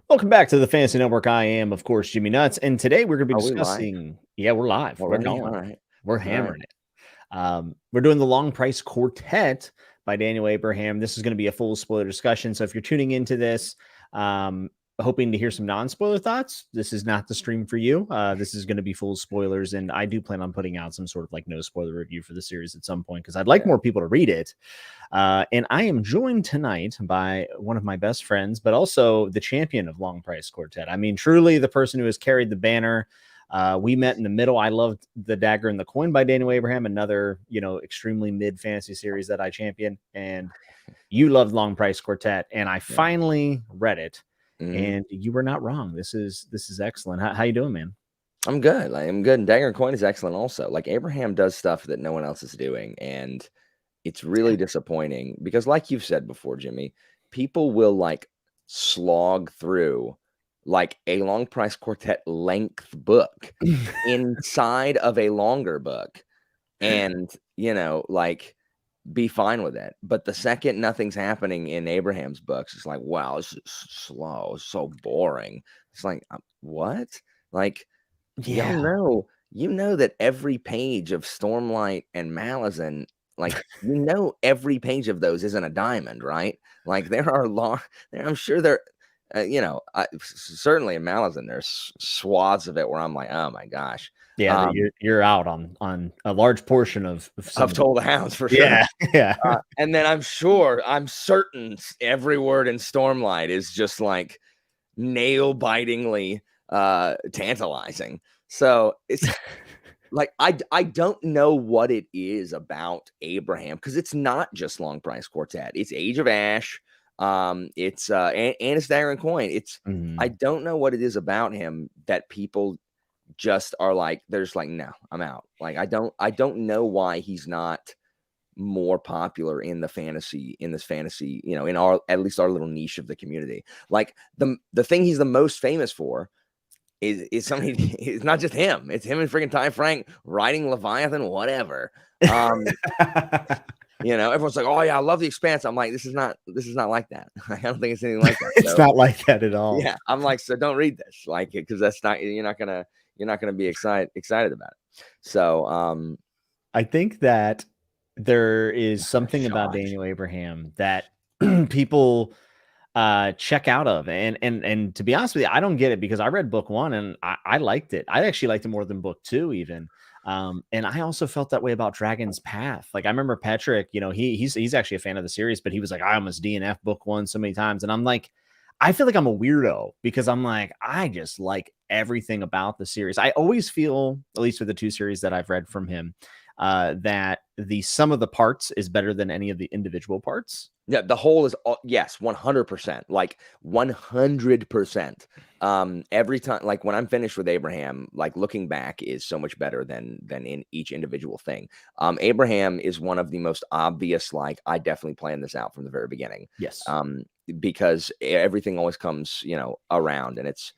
Welcome back to the Fantasy Network. I am, of course, Jimmy Nuts, and today we're going to be Are we live discussing. Yeah, we're live. We're already? All going. right. We're All right. hammering it. We're doing the Long Price Quartet by Daniel Abraham. This is going to be a full spoiler discussion. So if you're tuning into this, hoping to hear some non-spoiler thoughts, this is not the stream for you. This is going to be full spoilers, and I do plan on putting out some sort of like no spoiler review for the series at some point because I'd like more people to read it. And I am joined tonight by one of my best friends, but also the champion of Long Price Quartet. I mean, truly the person who has carried the banner. We met in the middle. I loved the Dagger and the Coin by Daniel Abraham, another, extremely mid fantasy series that I champion. And you loved Long Price Quartet, and I finally read it. And you were not wrong. This is excellent. How you doing, man? I'm good. I'm good. And Dagger and Coin is excellent also. Like Abraham does stuff that no one else is doing. And it's really disappointing because, like you've said before, Jimmy, people will like slog through like a Long Price Quartet length book inside of a longer book and, like be fine with it. But the second nothing's happening in Abraham's books, it's like, wow, this is slow, so boring. It's like, what? Like, y'all know that every page of Stormlight and Malazan, like, every page of those isn't a diamond, right? Like, there are I'm sure there, certainly in Malazan, there's swaths of it where I'm like, oh my gosh. Yeah, you're out on a large portion of I've told the Hounds for sure. Yeah, yeah. And then I'm certain every word in Stormlight is just like nail-bitingly tantalizing. So it's like I don't know what it is about Abraham because it's not just Long Price Quartet. It's Age of Ash. It's and it's Dagger and Coin. It's I don't know what it is about him that people just are like, they're just like, no, I'm out. Like I don't know why he's not more popular in this fantasy, in our, at least our little niche of the community. Like the thing he's the most famous for is something. It's not just him. It's him and freaking Ty Frank writing Leviathan, whatever. Everyone's like, oh yeah, I love the Expanse. I'm like, this is not like that. I don't think it's anything like that. It's not like that at all. Yeah, I'm like, so don't read this, like, because that's not, you're not gonna be excited about it. So I think that there is something about Daniel Abraham that people check out of, and to be honest with you, I don't get it because I read book 1 and I liked it. I actually liked it more than book 2 even. And I also felt that way about Dragon's Path. Like I remember Patrick, he's actually a fan of the series, but he was like, I almost DNF book 1 so many times, and I'm like, I feel like I'm a weirdo because I'm like, I just like everything about the series. I always feel, at least with the 2 series that I've read from him, that the sum of the parts is better than any of the individual parts. Yeah, the whole is, yes, 100%, like 100%. Every time, like when I'm finished with Abraham, like looking back is so much better than in each individual thing. Abraham is one of the most obvious, like I definitely planned this out from the very beginning. Yes. Because everything always comes, around, and it's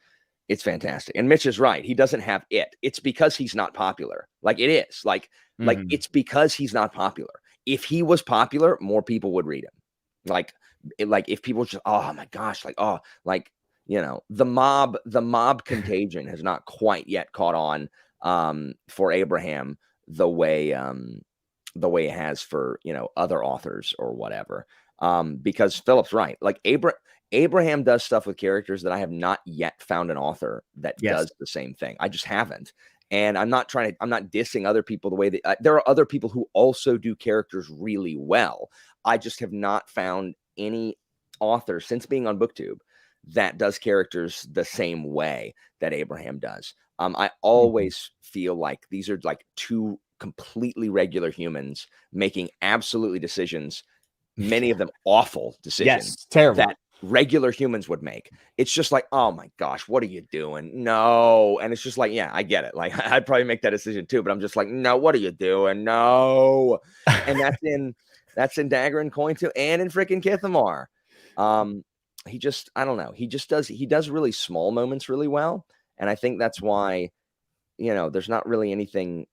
fantastic. And Mitch is right. He doesn't have it. It's because he's not popular. Like it is like it's because he's not popular. If he was popular, more people would read him. Like if people just, oh my gosh, like, oh, like, the mob contagion has not quite yet caught on for Abraham the way it has for, other authors or whatever. Because Philip's right. Like Abraham does stuff with characters that I have not yet found an author that does the same thing. I just haven't. And I'm not dissing other people the way that there are other people who also do characters really well. I just have not found any author since being on BookTube that does characters the same way that Abraham does. I always feel like these are like 2 completely regular humans making absolutely decisions, many of them awful decisions, terrible, that regular humans would make. It's just like, oh my gosh, what are you doing? No. And it's just like, yeah, I get it. Like I'd probably make that decision too, but I'm just like, no, what are you doing? No. And that's in Dagger and Coin too, and in freaking Kithamar. I don't know. He does really small moments really well. And I think that's why, there's not really anything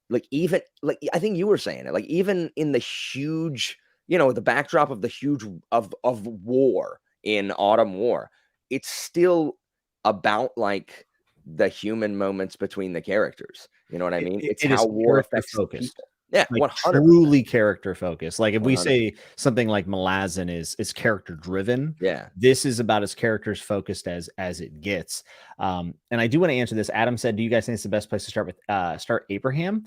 like, even like, I think you were saying it, like even in the huge, the backdrop of the huge of war in Autumn War, it's still about like the human moments between the characters. You know what I mean? It's it is how war character affects focused. people. Yeah, Like 100%. truly character focused. Like if we 100. say something like Malazan is character driven, Yeah. this is about as characters focused as it gets. And I do want to answer this. Adam said, "Do you guys think it's the best place to start with? Start Abraham?"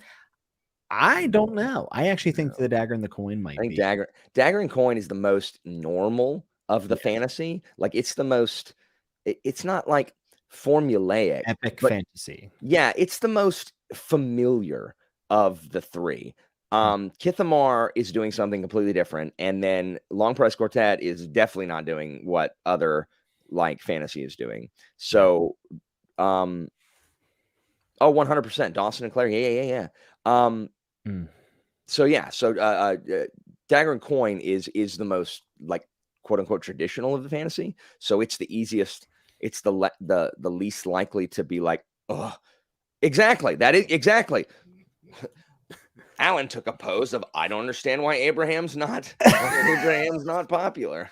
I don't know. I actually think the Dagger and the Coin I might think be. Dagger and Coin is the most normal of the fantasy. Like it's the most. It's not like formulaic, Epic but fantasy. yeah, it's the most familiar of the three. Mm. Kithamar is doing something completely different, and then Long Price Quartet is definitely not doing what other like fantasy is doing. So, 100%. Dawson and Claire, yeah. So yeah, so Dagger and Coin is the most like quote unquote traditional of the fantasy. So it's the easiest. It's the least likely to be like, oh, exactly. That is exactly. Alan took a pose of I don't understand why Abraham's not popular.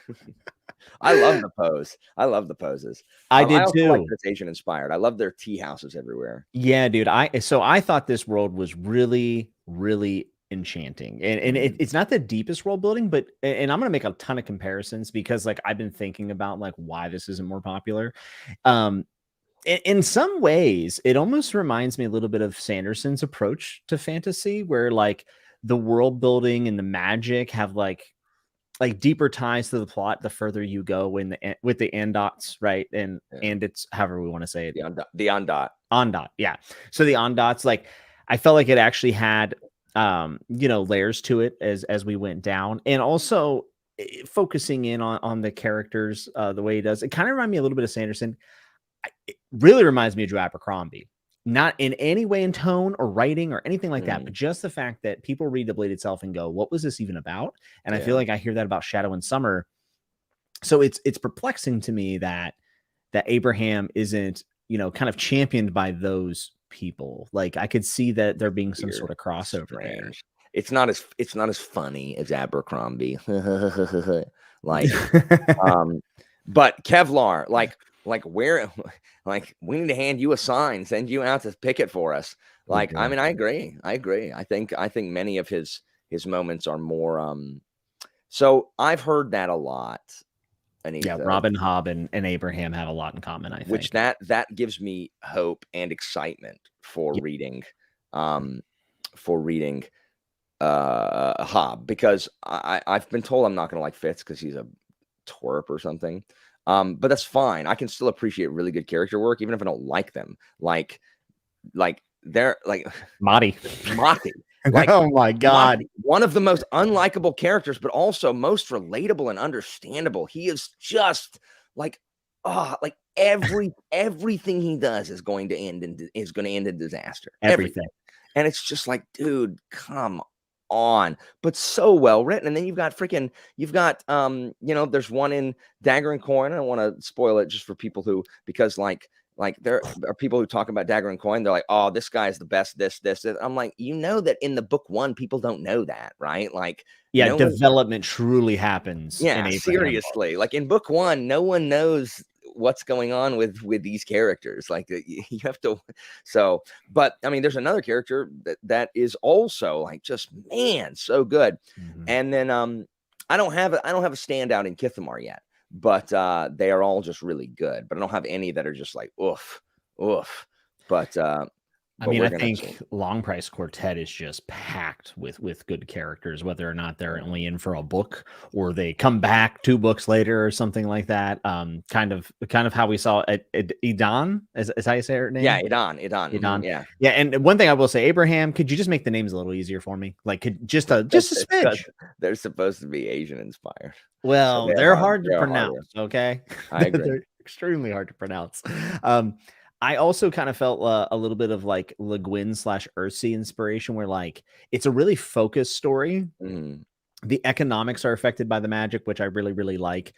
I love the pose. I love the poses. I did also too. like that it's Asian inspired. I love their tea houses everywhere. Yeah, dude. I thought this world was really, really enchanting. And it's not the deepest world building, but and I'm gonna make a ton of comparisons because like I've been thinking about like why this isn't more popular. In some ways, it almost reminds me a little bit of Sanderson's approach to fantasy, where like the world building and the magic have like deeper ties to the plot the further you go in the with the ondots, right? And it's however we want to say it. The ondot. Ondot, yeah. So the ondots, like I felt like it actually had layers to it as we went down, and also focusing in on the characters the way he does. It kind of reminded me a little bit of Sanderson. It really reminds me of Joe Abercrombie. Not in any way in tone or writing or anything like that, but just the fact that people read The Blade itself and go, what was this even about? And I feel like I hear that about Shadow and Summer. So it's perplexing to me that Abraham isn't, kind of championed by those people. Like I could see that there being some sort of crossover there. It's not as funny as Abercrombie. Like but Kevlar, like where like we need to hand you a sign, send you out to pick it for us. Like I mean, I agree. I think many of his moments are more so I've heard that a lot. Yeah, Robin Hobb and Abraham have a lot in common, I think. Which that gives me hope and excitement for reading Hobb, because I've been told I'm not gonna like Fitz because he's a twerp or something. But that's fine. I can still appreciate really good character work, even if I don't like them. Like they're like Mati. Like, oh my God. Mati, one of the most unlikable characters, but also most relatable and understandable. He is just like, everything he does is going to end in disaster. Everything. And it's just like, dude, come on, but so well written. And then you've got there's one in Dagger and Coin. I don't want to spoil it just for people who, because like there are people who talk about Dagger and Coin, they're like, oh, this guy is the best, this. I'm like, that in the book one, people don't know that, right? Like, development truly happens. Yeah, seriously. Like in book one, no one knows what's going on with these characters. Like you have to. So, but I mean, there's another character that is also like just, man, so good. And then I don't have a standout in Kithamar yet, but they are all just really good. But I don't have any that are just like oof. But I mean, I think Long Price Quartet is just packed with good characters, whether or not they're only in for a book or they come back 2 books later or something like that. Kind of how we saw at Idan, is how you say her name? Yeah, Idan. Yeah. And one thing I will say, Abraham, could you just make the names a little easier for me? Like, could just a smidge. They're supposed to be Asian inspired. Well, so they're hard to pronounce. Okay, I agree. They're extremely hard to pronounce. I also kind of felt a little bit of like Le Guin / Earthsea inspiration, where like it's a really focused story. The economics are affected by the magic, which I really, really like.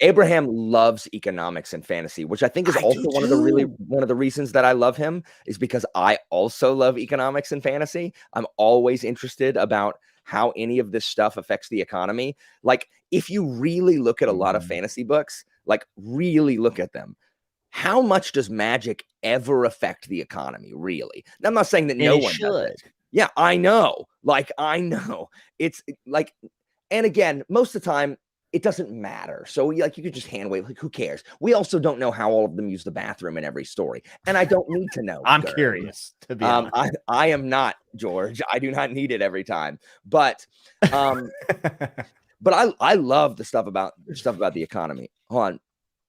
Abraham loves economics and fantasy, which I think is also one of the reasons that I love him, is because I also love economics and fantasy. I'm always interested about how any of this stuff affects the economy. Like if you really look at a lot of fantasy books, like really look at them, how much does magic ever affect the economy, really? Now, I'm not saying that no one does it. Yeah, I know. Like, I know. It's like, and again, most of the time, it doesn't matter. So, like, you could just hand wave. Like, who cares? We also don't know how all of them use the bathroom in every story, and I don't need to know. I'm curious, to be honest. I am not, George. I do not need it every time. But, but I love the stuff about the economy. Hold on.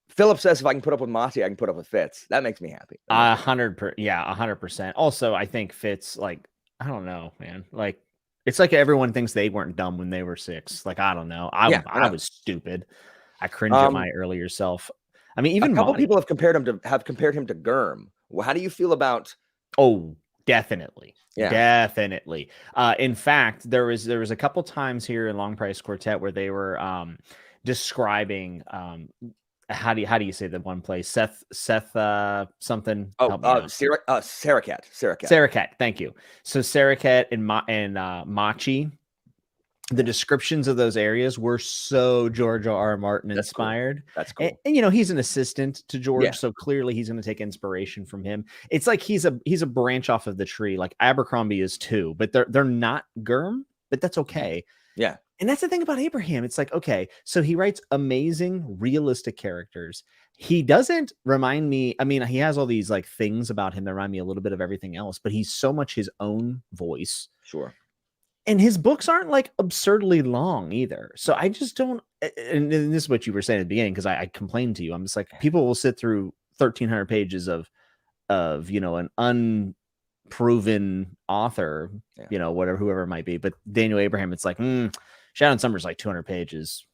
Philip says if I can put up with Mati, I can put up with Fitz. That makes me happy. 100%. Yeah, 100%. Also, I think Fitz, like, I don't know, man. Like, it's like everyone thinks they weren't dumb when they were 6. Like, I don't know. I was stupid. I cringe at my earlier self. I mean, even a couple people have compared him to Germ. Well, how do you feel about? Oh, definitely. Yeah. Definitely. In fact, there was a couple times here in Long Price Quartet where they were describing how do you say that one place? Seth something. Oh, Sarakat. Sarakat. Thank you. So Sarakat and Machi, the descriptions of those areas were so George R. Martin inspired. Cool. That's cool. And he's an assistant to George, so clearly he's going to take inspiration from him. It's like he's a branch off of the tree. Like Abercrombie is too, but they're not Germ, but that's okay. Yeah. And that's the thing about Abraham. It's like, okay, so he writes amazing, realistic characters. He doesn't remind me. I mean, he has all these like things about him that remind me a little bit of everything else, but he's so much his own voice. Sure. And his books aren't like absurdly long either. So I just don't. And this is what you were saying at the beginning, because I complained to you. I'm just like, people will sit through 1,300 pages of an unproven author, whoever it might be. But Daniel Abraham, it's like, Shadow and Summer's like 200 pages.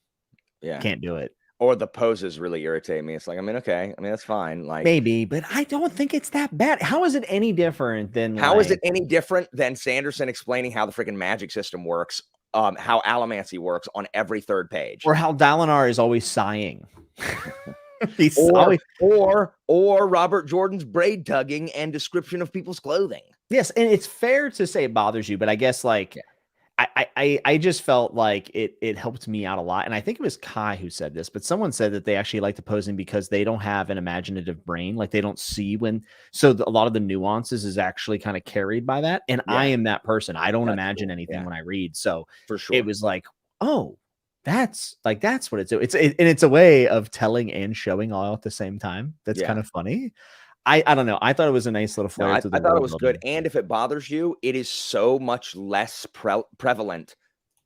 Yeah. Can't do it. Or the poses really irritate me. It's like, I mean, okay. I mean, that's fine. Like, maybe, but I don't think it's that bad. How is it any different than Sanderson explaining how the freaking magic system works, how allomancy works on every third page? Or how Dalinar is always sighing. or Robert Jordan's braid tugging and description of people's clothing. Yes, and it's fair to say it bothers you, but I guess I just felt like it helped me out a lot. And I think it was Kai who said this, but someone said that they actually like to pose him because they don't have an imaginative brain. Like they don't see a lot of the nuances is actually kind of carried by that. And I am that person. I don't imagine anything when I read. So for sure, it was like, oh, that's what it's doing. And it's a way of telling and showing all at the same time. That's kind of funny. I don't know. I thought it was a nice little flair to the I thought it was good. And if it bothers you, it is so much less prevalent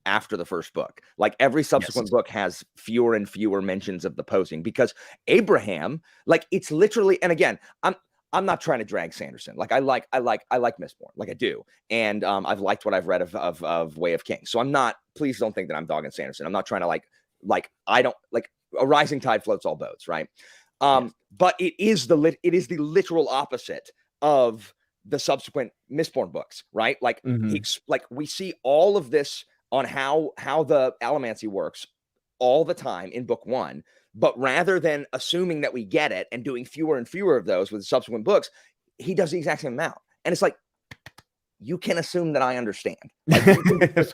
after the first book. Like every subsequent book has fewer and fewer mentions of the posing, because Abraham, like it's literally, and again, I'm not trying to drag Sanderson. Like I like Mistborn, like I do. And I've liked what I've read of Way of Kings. So I'm not, please don't think that I'm dogging Sanderson. I'm not trying to I don't like a rising tide floats all boats, right? But it is the literal opposite of the subsequent Mistborn books, right? Like, like we see all of this on how the allomancy works all the time in book 1, but rather than assuming that we get it and doing fewer and fewer of those with subsequent books, he does the exact same amount. And it's like, you can assume that I understand. Like,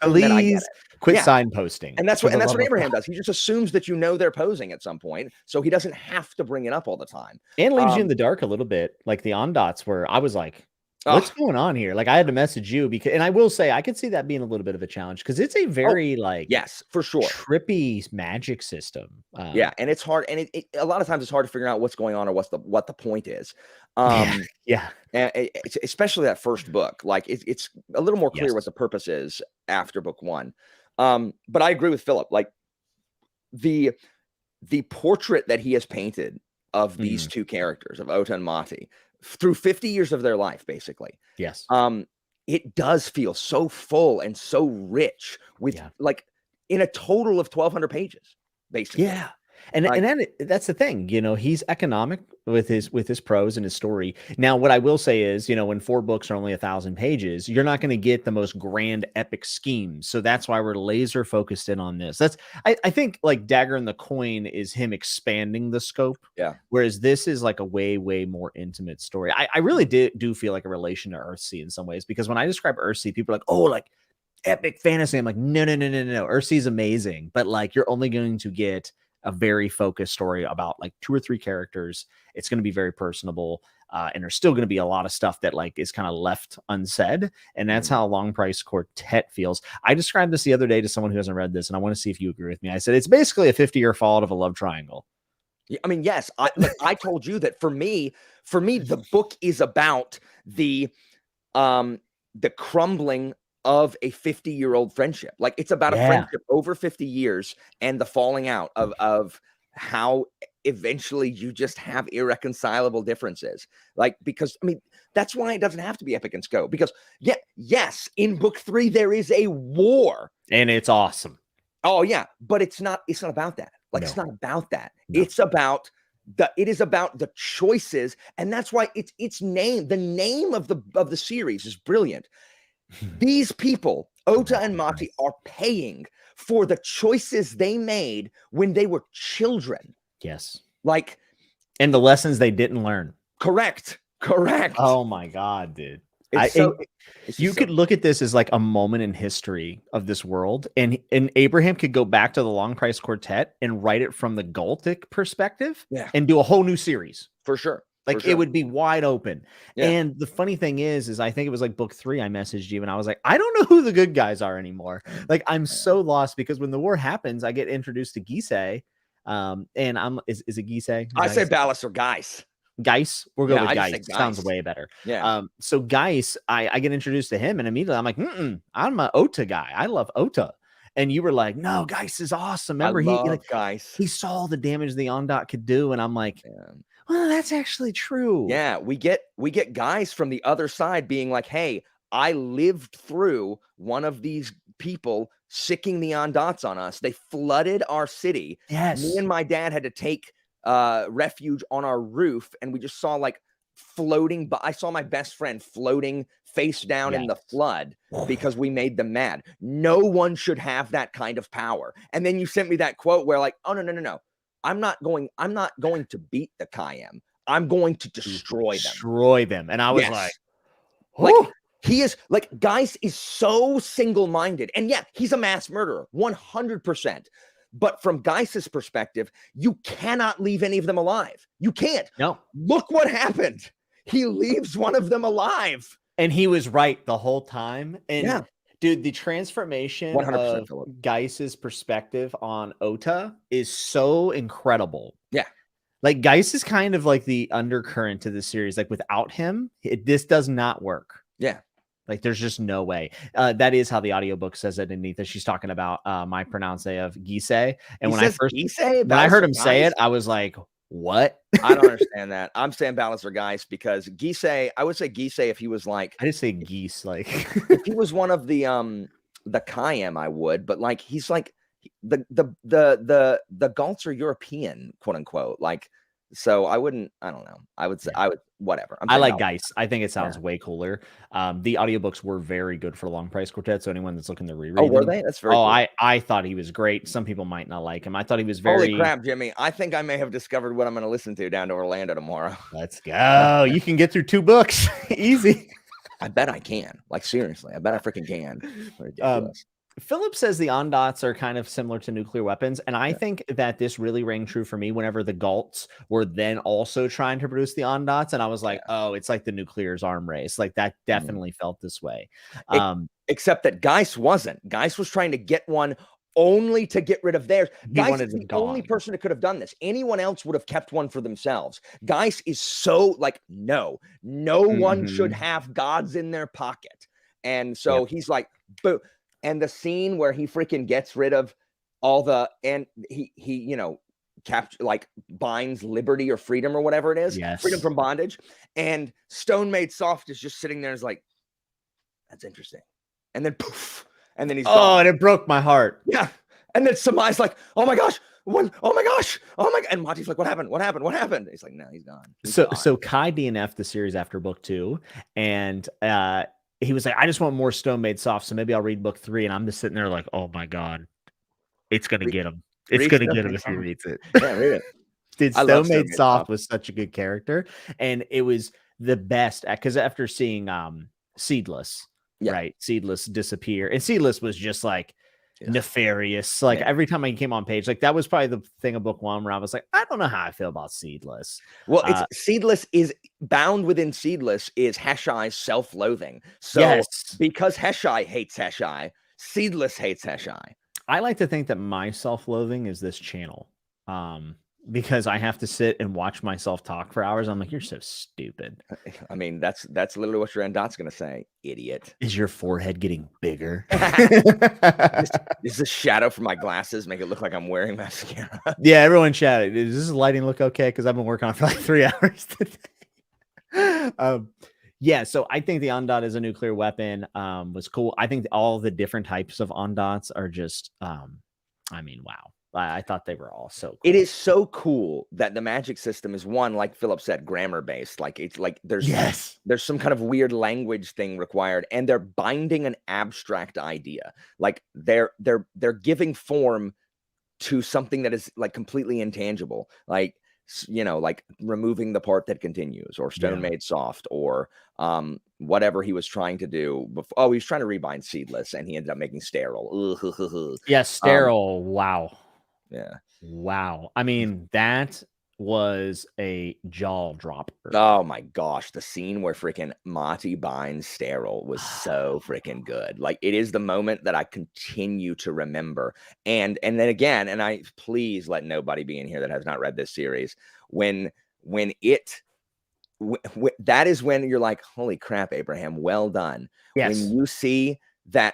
please quit signposting. And that's what Abraham does. He just assumes that they're posing at some point, so he doesn't have to bring it up all the time. And leaves you in the dark a little bit, like the ondots, where I was like, what's going on here? Like I had to message you and I will say I could see that being a little bit of a challenge, because it's a very yes, for sure, trippy magic system. And it's hard, and it a lot of times it's hard to figure out what's going on or what the point is. And especially that first book, like it's a little more clear what the purpose is after book 1. But I agree with Philip. Like the portrait that he has painted of these two characters, of Otah and Mati, through 50 years of their life, basically. Yes. It does feel so full and so rich with like in a total of 1,200 pages, basically. Yeah. And then that's the thing, he's economic with his prose and his story. Now, what I will say is, when 4 books are only 1,000 pages, you're not going to get the most grand epic schemes. So that's why we're laser focused in on this. I think like Dagger and the Coin is him expanding the scope. Yeah. Whereas this is like a way, way more intimate story. I really do feel like a relation to Earthsea in some ways, because when I describe Earthsea, people are like, oh, like epic fantasy. I'm like, no. Earthsea is amazing, but like you're only going to get a very focused story about like 2 or 3 characters. It's going to be very personable. And there's still going to be a lot of stuff that like is kind of left unsaid. And that's how Long Price Quartet feels. I described this the other day to someone who hasn't read this, and I want to see if you agree with me. I said, it's basically a 50-year fallout of a love triangle. I mean, yes, I told you that for me, the book is about the crumbling of a 50-year-old friendship. Like it's about a friendship over 50 years and the falling out of how eventually you just have irreconcilable differences. Like, because I mean, that's why it doesn't have to be epic in scope, because yes, in book 3, there is a war and it's awesome. Oh yeah. But it's not about that. Like, it's not about that. No. It is about the choices. And that's why the name of the series is brilliant. These people, Otah and Mati, are paying for the choices they made when they were children. Yes. Like, and the lessons they didn't learn. Correct. Oh my God, dude. You could look at this as like a moment in history of this world, and Abraham could go back to the Long Price Quartet and write it from the Galtic perspective and do a whole new series. For sure. Like it would be wide open. And the funny thing is I think it was like book 3, I messaged you and I was like, I don't know who the good guys are anymore. Like I'm so lost, because when the war happens, I get introduced to Geist. And is it Geist? I say Ballas or Geist. Geist. We'll go with Geist. Sounds way better. So Geist, I get introduced to him and immediately I'm like, I'm an Otah guy. I love Otah. And you were like, no, Geist is awesome. Remember, he saw the damage the ondot could do. And I'm like, well, that's actually true. Yeah, we get guys from the other side being like, hey, I lived through one of these people sicking the ondots on us. They flooded our city. Yes. Me and my dad had to take refuge on our roof, and we just saw like floating, but I saw my best friend floating face down in the flood because we made them mad. No one should have that kind of power. And then you sent me that quote where like, oh no. I'm not going to beat the Kayem. I'm going to destroy them. And I was like, he is like, Geist is so single-minded. And yeah, he's a mass murderer, 100%. But from Geist's perspective, you cannot leave any of them alive. You can't. No. Look what happened. He leaves one of them alive. And he was right the whole time. And dude, the transformation 100% of Geist's perspective on Otah is so incredible. Yeah. Like Geist is kind of like the undercurrent to the series. Like without him, this does not work. Yeah. Like there's just no way. That is how the audiobook says it, Anita. She's talking about my pronounce of Geist. And when I heard him say it, I was like, what? I don't understand that. I'm saying Ballas or Geist because Geist, I would say Geist if he was like, I just say Geist, like if he was one of the Kayem, I would, but like he's like the Galts are European, quote unquote. Like, so I don't know. I would say whatever. I like Geist. I think it sounds way cooler. The audiobooks were very good for Long Price Quartet. So anyone that's looking to reread were they? That's very cool. I thought he was great. Some people might not like him. I thought he was very... Holy crap, Jimmy. I think I may have discovered what I'm going to listen to down to Orlando tomorrow. Let's go. You can get through 2 books. Easy. I bet I can. Like, seriously. I bet I freaking can. Ridiculous. Philip says the ondots are kind of similar to nuclear weapons. And I think that this really rang true for me whenever the Galts were then also trying to produce the ondots. And I was like, oh, it's like the nuclear's arm race. Like that definitely felt this way. Except that Geist wasn't. Geist was trying to get one only to get rid of theirs. Geist is the only person that could have done this. Anyone else would have kept one for themselves. Geist is so like, no one should have gods in their pocket. And so he's like, boo. And the scene where he freaking gets rid of all the, and he binds liberty or freedom or whatever it is, freedom from bondage. And Stone Made Soft is just sitting there, is like, that's interesting. And then poof, and then he's gone. And it broke my heart. Yeah. And then Samai's like, oh my gosh, and Monty's like, what happened? He's like, no, he's gone. So Kai DNF'd the series after book 2, and he was like, I just want more Stone Made Soft, so maybe I'll read book 3. And I'm just sitting there like, oh my God, it's gonna get him. It's gonna get him if he reads it. Yeah, read it. Dude, Stone Made Soft was such a good character, and it was the best because after seeing Seedless, right? Seedless disappear, and Seedless was just like nefarious. Like Yeah. every time I came on page, like that was probably the thing of book one where I was like, I don't know how I feel about Seedless. Well, it's Seedless is bound within Seedless is Heshai's self-loathing. So yes, because Heshai hates Heshai, Seedless hates Heshai. I like to think that my self-loathing is this channel. Because I have to sit and watch myself talk for hours. I'm like, you're so stupid. I mean, that's literally what your ondot's gonna say, idiot. Is your forehead getting bigger? Is the shadow from my glasses make it look like I'm wearing mascara? Yeah, everyone chatted. Does this lighting look okay? Because I've been working on it for like 3 hours today. Yeah, so I think the ondot is a nuclear weapon. Was cool. I think all the different types of ondots are just, I mean, wow. I thought they were all so cool. It is so cool that the magic system is one, like Philip said, grammar based. Like it's like there's some kind of weird language thing required, and they're binding an abstract idea. Like they're giving form to something that is like completely intangible. Like, you know, like removing the part that continues, or stone made soft, or whatever he was trying to do before. Oh, he was trying to rebind Seedless, and he ended up making sterile. Yeah, sterile. Wow. Yeah. Wow. I mean, that was a jaw dropper. Oh my gosh. The scene where freaking Mati binds sterile was so freaking good. Like, it is the moment that I continue to remember. And then again, and I please let nobody be in here that has not read this series. When that is when you're like, holy crap, Abraham, well done. Yes. When you see that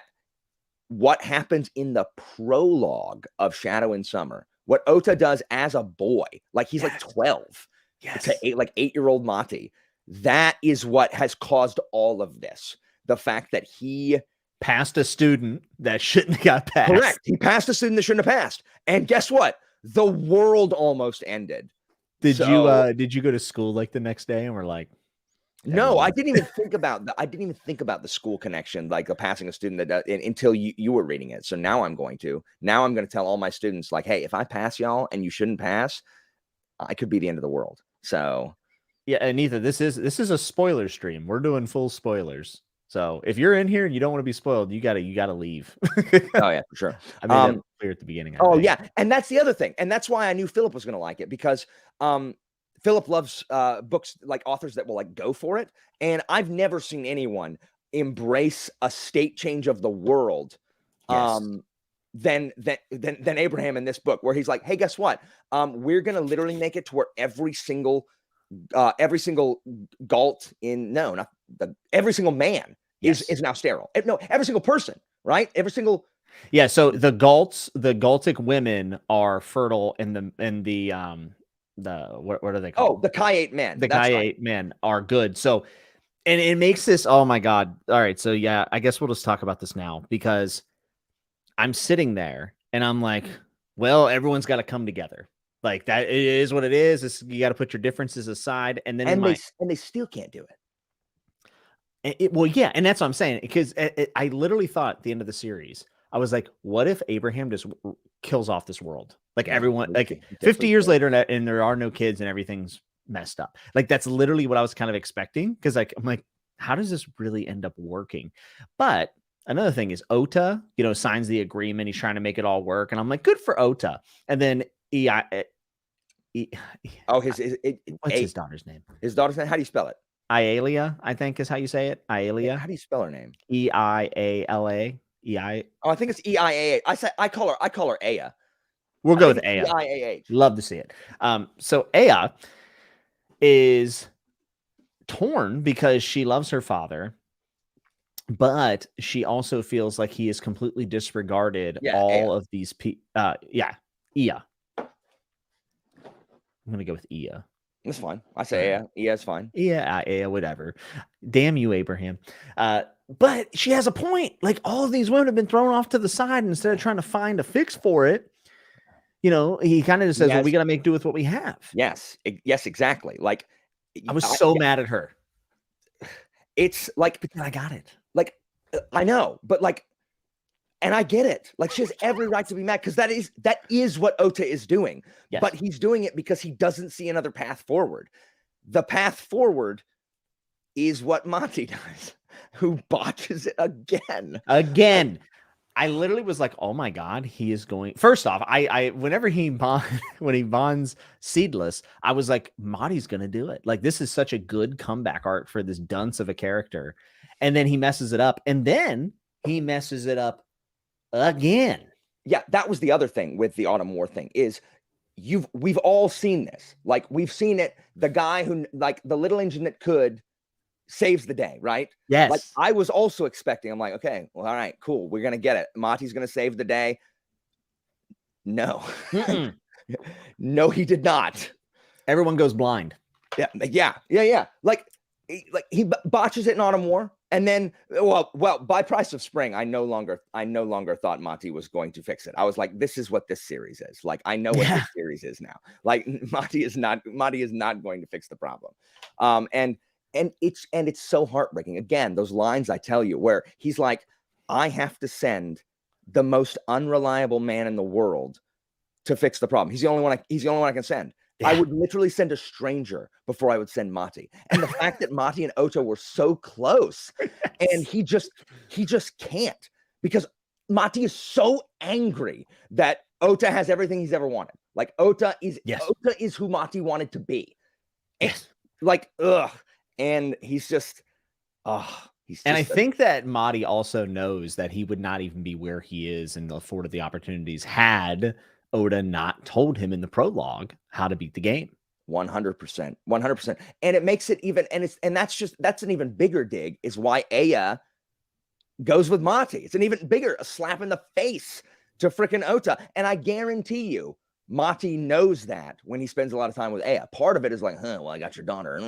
what happens in the prologue of Shadow and Summer, what Otah does as a boy, like he's like 12 to 8-year-old Mati. That is what has caused all of this. The fact that he passed a student that shouldn't have got passed. Correct. He passed a student that shouldn't have passed. And guess what? The world almost ended. Did you go to school like the next day and we're like, no, I didn't even think about the school connection, like the passing a student that until you were reading it. So now I'm going to tell all my students, like, hey, if I pass y'all and you shouldn't pass, I could be the end of the world. So yeah, and Ethan, this is a spoiler stream. We're doing full spoilers. So if you're in here and you don't want to be spoiled, you gotta leave. Oh yeah, for sure. I made that clear at the beginning. Yeah, and that's the other thing, and that's why I knew Philip was going to like it, because Philip loves books, like authors that will like go for it. And I've never seen anyone embrace a state change of the world than Abraham in this book, where he's like, hey, guess what? We're going to literally make it to where every single Galt every single man is now sterile. No, every single person, right? Every single. Yeah. So the Galtic women are fertile in the what are they called? Oh, the Chi-8 men. The Chi-8 men are good. So, and it makes this, oh my God. All right. So yeah, I guess we'll just talk about this now, because I'm sitting there and I'm like, well, everyone's got to come together. Like, that it is what it is. You got to put your differences aside. And then they still can't do it. Well, yeah. And that's what I'm saying, because I literally thought at the end of the series, I was like, what if Abraham just kills off this world? Like, everyone, like 50 years later, and there are no kids and everything's messed up. Like, that's literally what I was kind of expecting. Because I'm like, how does this really end up working? But another thing is Otah, signs the agreement. He's trying to make it all work. And I'm like, good for Otah. And then what's his daughter's name? His daughter's name? How do you spell it? Ialia, I think is how you say it. Ialia. How do you spell her name? Eiala. I think it's Eiah. I call her Aya. We'll go with Aya. Eiah. Love to see it. So Aya is torn because she loves her father, but she also feels like he has completely disregarded all of these people. Iya. I'm gonna go with Iya. That's fine. I say Aya. Ia's fine. Yeah, Aya, whatever. Damn you, Abraham. But she has a point. Like, all of these women have been thrown off to the side, and instead of trying to find a fix for it, he kind of just says, well, we got to make do with what we have. Yes. Yes, exactly. Like, I was so mad at her. It's like, but I got it. Like, I know, but like, and I get it. Like, she has every right to be mad, because that is what Otah is doing. Yes. But he's doing it because he doesn't see another path forward. The path forward is what Mati does, who botches it again. I literally was like, oh my God, he is going. First off, I whenever when he bonds Seedless, I was like, Madi's gonna do it. Like, this is such a good comeback arc for this dunce of a character. And then he messes it up, and then he messes it up again. Yeah, that was the other thing with the Autumn War thing is we've all seen this. Like, we've seen it. The guy who, like, the little engine that could saves the day, right? Yes. Like, I was also expecting, I'm like, okay, well, all right, cool. We're going to get it. Mati's going to save the day. No. No, he did not. Everyone goes blind. Yeah. Like he botches it in Autumn War. And then, well, by Price of Spring, I no longer thought Mati was going to fix it. I was like, this is what this series is. Like, I know what this series is now. Like, Mati is not going to fix the problem. And it's so heartbreaking. Again, those lines I tell you, where he's like, I have to send the most unreliable man in the world to fix the problem. He's the only one I can send. Yeah. I would literally send a stranger before I would send Mati. And the fact that Mati and Otah were so close, and he just can't, because Mati is so angry that Otah has everything he's ever wanted. Like, Otah is who Mati wanted to be. Yes. Like, ugh. And he's just, and I think that Mati also knows that he would not even be where he is and afforded the opportunities had Otah not told him in the prologue how to beat the game. 100%. And it makes it even, and that's an even bigger dig, is why Aya goes with Mati. It's an even bigger a slap in the face to freaking Otah. And I guarantee you, Mati knows that when he spends a lot of time with Aya. Part of it is like, well, I got your daughter.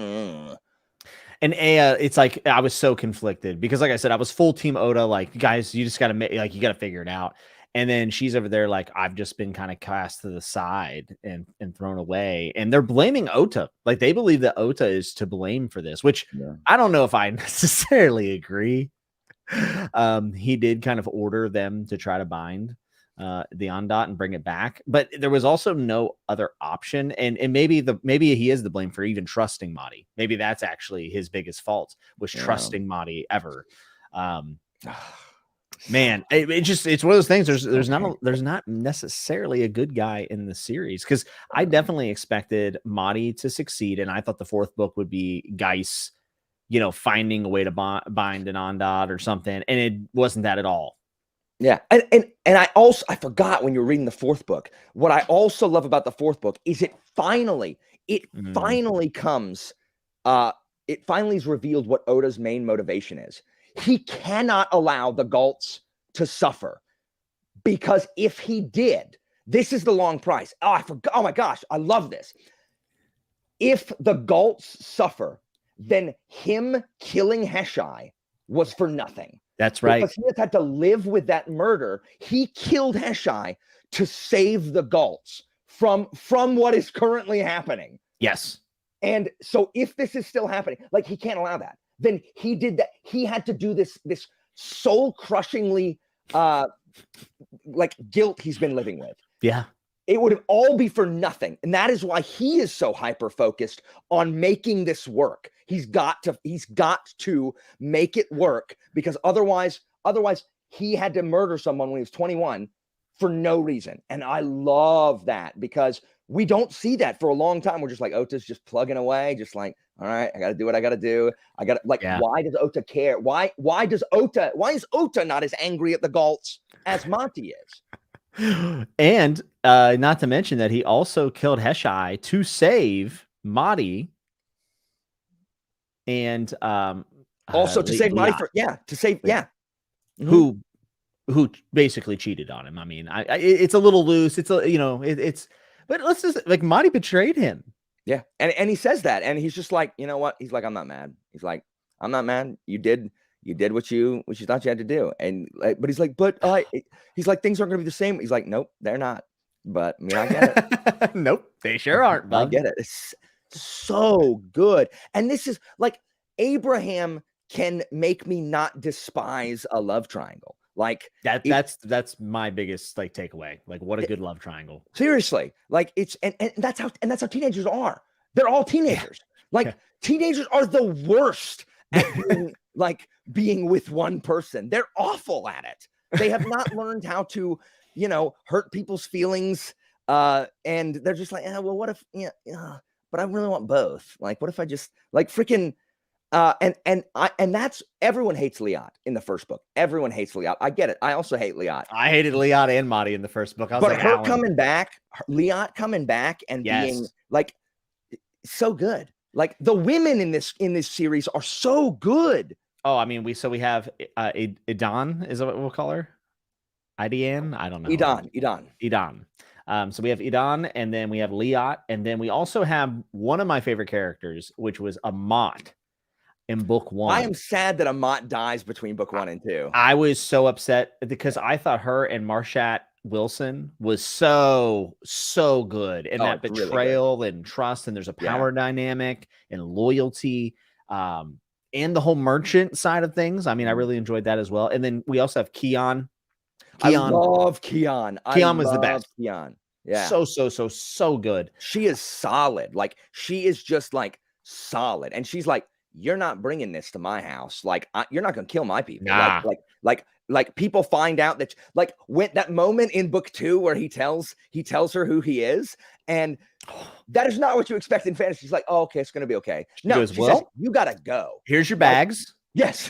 And Aya, it's like, I was so conflicted because, like I said, I was full team Otah. Like, guys, you just got to you got to figure it out. And then she's over there like, I've just been kind of cast to the side and thrown away. And they're blaming Otah. Like, they believe that Otah is to blame for this, which I don't know if I necessarily agree. He did kind of order them to try to bind the ondot and bring it back. But there was also no other option. And maybe he is the blame for even trusting Mati. Maybe that's actually his biggest fault, was trusting Mati ever. Man, it's one of those things. There's not necessarily a good guy in the series, because I definitely expected Mati to succeed, and I thought the fourth book would be Geist, finding a way to bind an ondot or something, and it wasn't that at all. Yeah, and I forgot when you were reading the fourth book. What I also love about the fourth book is it finally comes. It finally is revealed what Otah's main motivation is. He cannot allow the Galts to suffer, because if he did, this is the long price. Oh, I forgot. Oh my gosh, I love this. If the Galts suffer, then him killing Heshai was for nothing. That's right. Because he has had to live with that murder. He killed Heshai to save the Galts from what is currently happening. Yes. And so if this is still happening, like, he can't allow that. Then he did that. He had to do this soul crushingly like guilt he's been living with. Yeah. It would all be for nothing. And that is why he is so hyper focused on making this work. He's got to make it work, because otherwise he had to murder someone when he was 21 for no reason. And I love that, because we don't see that for a long time. We're just like, Otah's just plugging away, just like, all right, I got to do what I got to do. Why does Otah care? Why is Otah not as angry at the Galts as Mati is? And not to mention that he also killed Heshai to save Mati. And also to save Mati who basically cheated on him. I mean, it's a little loose. But let's just, like, Mati betrayed him. Yeah. And he says that, and he's just like, you know what? He's like, I'm not mad. He's like, I'm not mad. You did what you thought you had to do. And but he's like, he's like, things aren't going to be the same. He's like, nope, they're not. But I mean, I get it. Nope, they sure aren't. Bub. I get it. It's so good. And this is like, Abraham can make me not despise a love triangle. Like, that's my biggest takeaway. Like, what a good love triangle. Seriously. Like, it's and that's how teenagers are. They're all teenagers. Like, teenagers are the worst at being with one person. They're awful at it. They have not learned how to, you know, hurt people's feelings. And they're just like, well, what if, but I really want both. Like, what if I just like freaking, and that's everyone hates Liat in the first book. Everyone hates Liat. I get it. I also hate Liat. I hated Liat and Madi in the first book. I was but like, her Alan. coming back, Liat coming back and being like so good. Like the women in this series are so good. Oh, I mean, we have Idan, is that what we'll call her? Idan? I don't know. Idan. So we have Idan, and then we have Liat, and then we also have one of my favorite characters, which was Amat in book 1. I am sad that Amat dies between book 1 and 2. I was so upset because I thought her and Marshat Wilson was so good, and that betrayal really and trust, and there's a power dynamic and loyalty, and the whole merchant side of things. I mean, I really enjoyed that as well. And then we also have Kian. I love Kian. Kian was the best. Kian. Yeah. So good. She is solid. Like, she is just like solid. And she's like, you're not bringing this to my house. Like, you're not going to kill my people. Nah. Like people find out that, like, when that moment in book 2 where he tells her who he is, and that is not what you expect in fantasy. She's like, oh, okay, it's going to be okay. No, she says, you got to go. Here's your bags. Like, yes.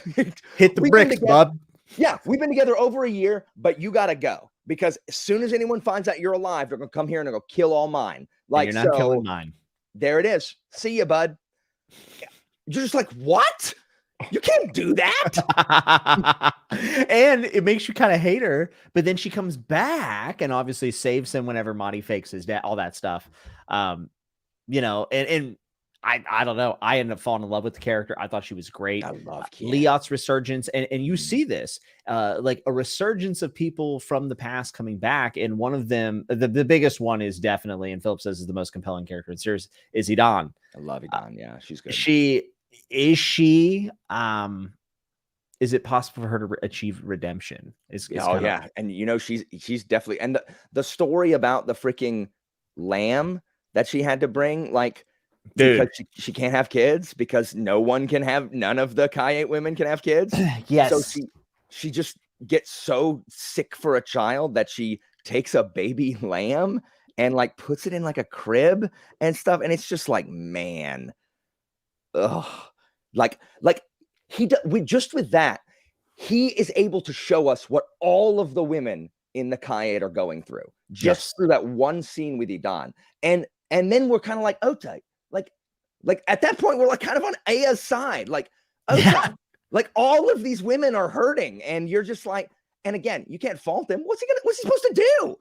Hit the bricks, bub. Yeah, we've been together over a year, but you got to go. Because as soon as anyone finds out you're alive, they're going to come here and they're going to kill all mine. Like, and you're not killing mine. There it is. See you, bud. You're just like, what? You can't do that. And it makes you kind of hate her, but then she comes back and obviously saves him whenever Madi fakes his death, all that stuff. You know, and I don't know. I ended up falling in love with the character. I thought she was great. I love Liat's resurgence, and you see this, like a resurgence of people from the past coming back. And one of them, the biggest one, is definitely, and Philip says is the most compelling character in the series, is Idan. I love Idan. Yeah, she's good. Is it possible for her to achieve redemption? And you know, she's definitely, and the story about the freaking lamb that she had to bring, like, dude, because she can't have kids because none of the Kaite women can have kids. Yes. So she just gets so sick for a child that she takes a baby lamb and like puts it in like a crib and stuff. And it's just like, man, like with that, he is able to show us what all of the women in the Kaite are going through just through that one scene with Idan. And then we're kind of like, Otah. Like at that point, we're like kind of on Aya's side. Like, like all of these women are hurting, and you're just like, and again, you can't fault him. What's he supposed to do?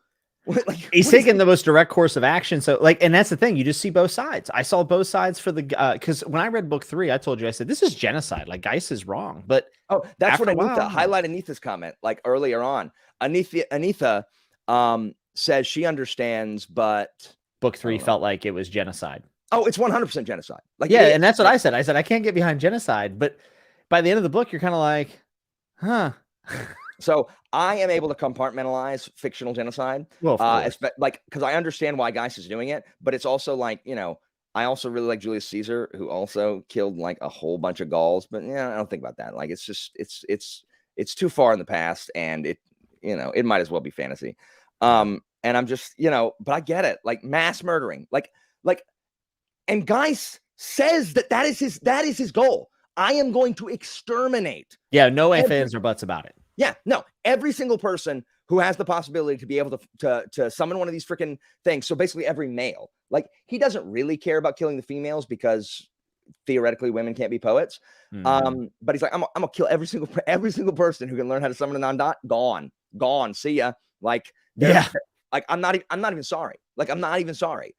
Like, he's taking the most direct course of action. So like, and that's the thing, you just see both sides. I saw both sides for the because when I read book 3, I told you, I said, this is genocide. Like, Geist is wrong. But that's what Anitha highlight Anitha's comment like earlier on. Anitha says she understands, but book 3 felt like it was genocide. Oh, it's 100% genocide. Like, yeah, and that's what I said. I said I can't get behind genocide, but by the end of the book, you're kind of like, huh. So I am able to compartmentalize fictional genocide, like, because I understand why Geist is doing it, but it's also like, you know, I also really like Julius Caesar, who also killed like a whole bunch of Gauls, but yeah, I don't think about that. Like, it's just it's too far in the past, and it, you know, it might as well be fantasy. And I'm just, you know, but I get it, like mass murdering, like. And Geist says that is his goal. I am going to exterminate. Yeah, no ifs, ands, or buts about it. Yeah, no. Every single person who has the possibility to be able to summon one of these freaking things. So basically every male. Like, he doesn't really care about killing the females because theoretically women can't be poets. But he's like, I'm gonna kill every single person who can learn how to summon a non-dot. Gone. See ya. Like, like I'm not even sorry. Like, I'm not even sorry.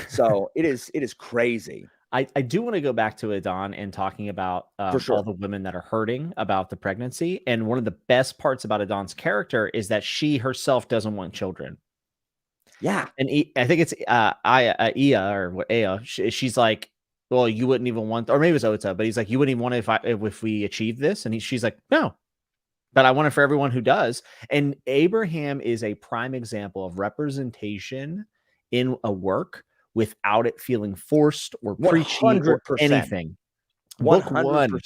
So it is crazy. I do want to go back to Idan and talking about all the women that are hurting about the pregnancy. And one of the best parts about Idan's character is that she herself doesn't want children. Yeah. And I think it's Aya. She's like, well, you wouldn't even want, or maybe it was Otah, but he's like, you wouldn't even want it if we achieve this. And she's like, no, but I want it for everyone who does. And Abraham is a prime example of representation in a work without it feeling forced or preachy or anything. 100%. Book 1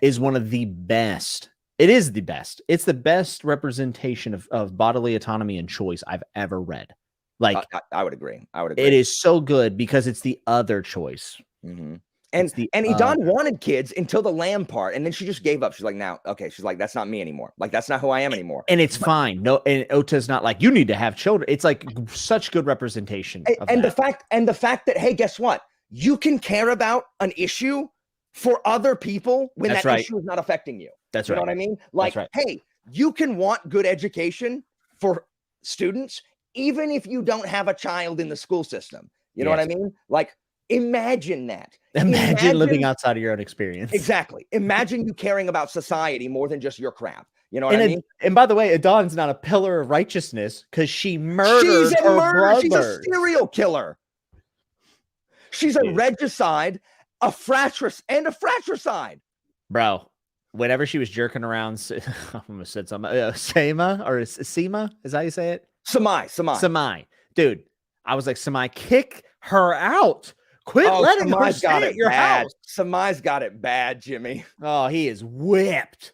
is one of the best It is the best. It's the best representation of bodily autonomy and choice I've ever read. Like, I would agree. I would agree. It is so good because it's the other choice. Mm-hmm. And Idon wanted kids until the lamb part, and then she just gave up. She's like, now, okay. She's like, that's not me anymore. Like, that's not who I am anymore. And it's fine. No, and Otah's not like, you need to have children. It's like such good representation. And the fact that, hey, guess what? You can care about an issue for other people when that issue is not affecting you. That's right. You know what I mean? Like, hey, you can want good education for students, even if you don't have a child in the school system. You know what I mean? Like, imagine that. Imagine living outside of your own experience. Exactly. Imagine you caring about society more than just your crap. You know what I mean? And by the way, Adon's not a pillar of righteousness because she murdered her brother. She's a serial killer. She's a regicide, a fratricide. Bro, whenever she was jerking around, I almost said something. Sema or Sema, is that how you say it? Samai. Dude, I was like, Samai, kick her out. Quit letting her stay at your house. Samai's got it bad, Jimmy. Oh, he is whipped.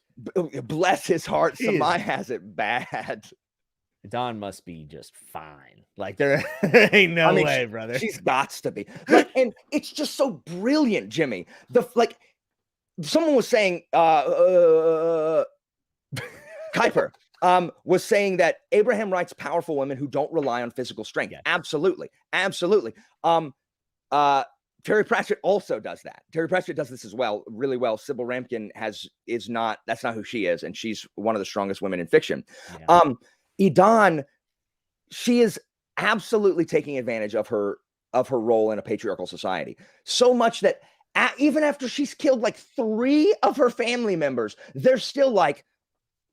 Bless his heart. Samai has it bad. Don must be just fine. Like, there ain't no way, brother. She's got to be. Like, and it's just so brilliant, Jimmy. Someone was saying, Kuiper was saying that Abraham writes powerful women who don't rely on physical strength. Yeah. Absolutely. Terry Pratchett also does that. Terry Pratchett does this as well, really well. Sybil Rampkin that's not who she is, and she's one of the strongest women in fiction. Yeah. Idon, she is absolutely taking advantage of her role in a patriarchal society. So much that even after she's killed like 3 of her family members, they're still like,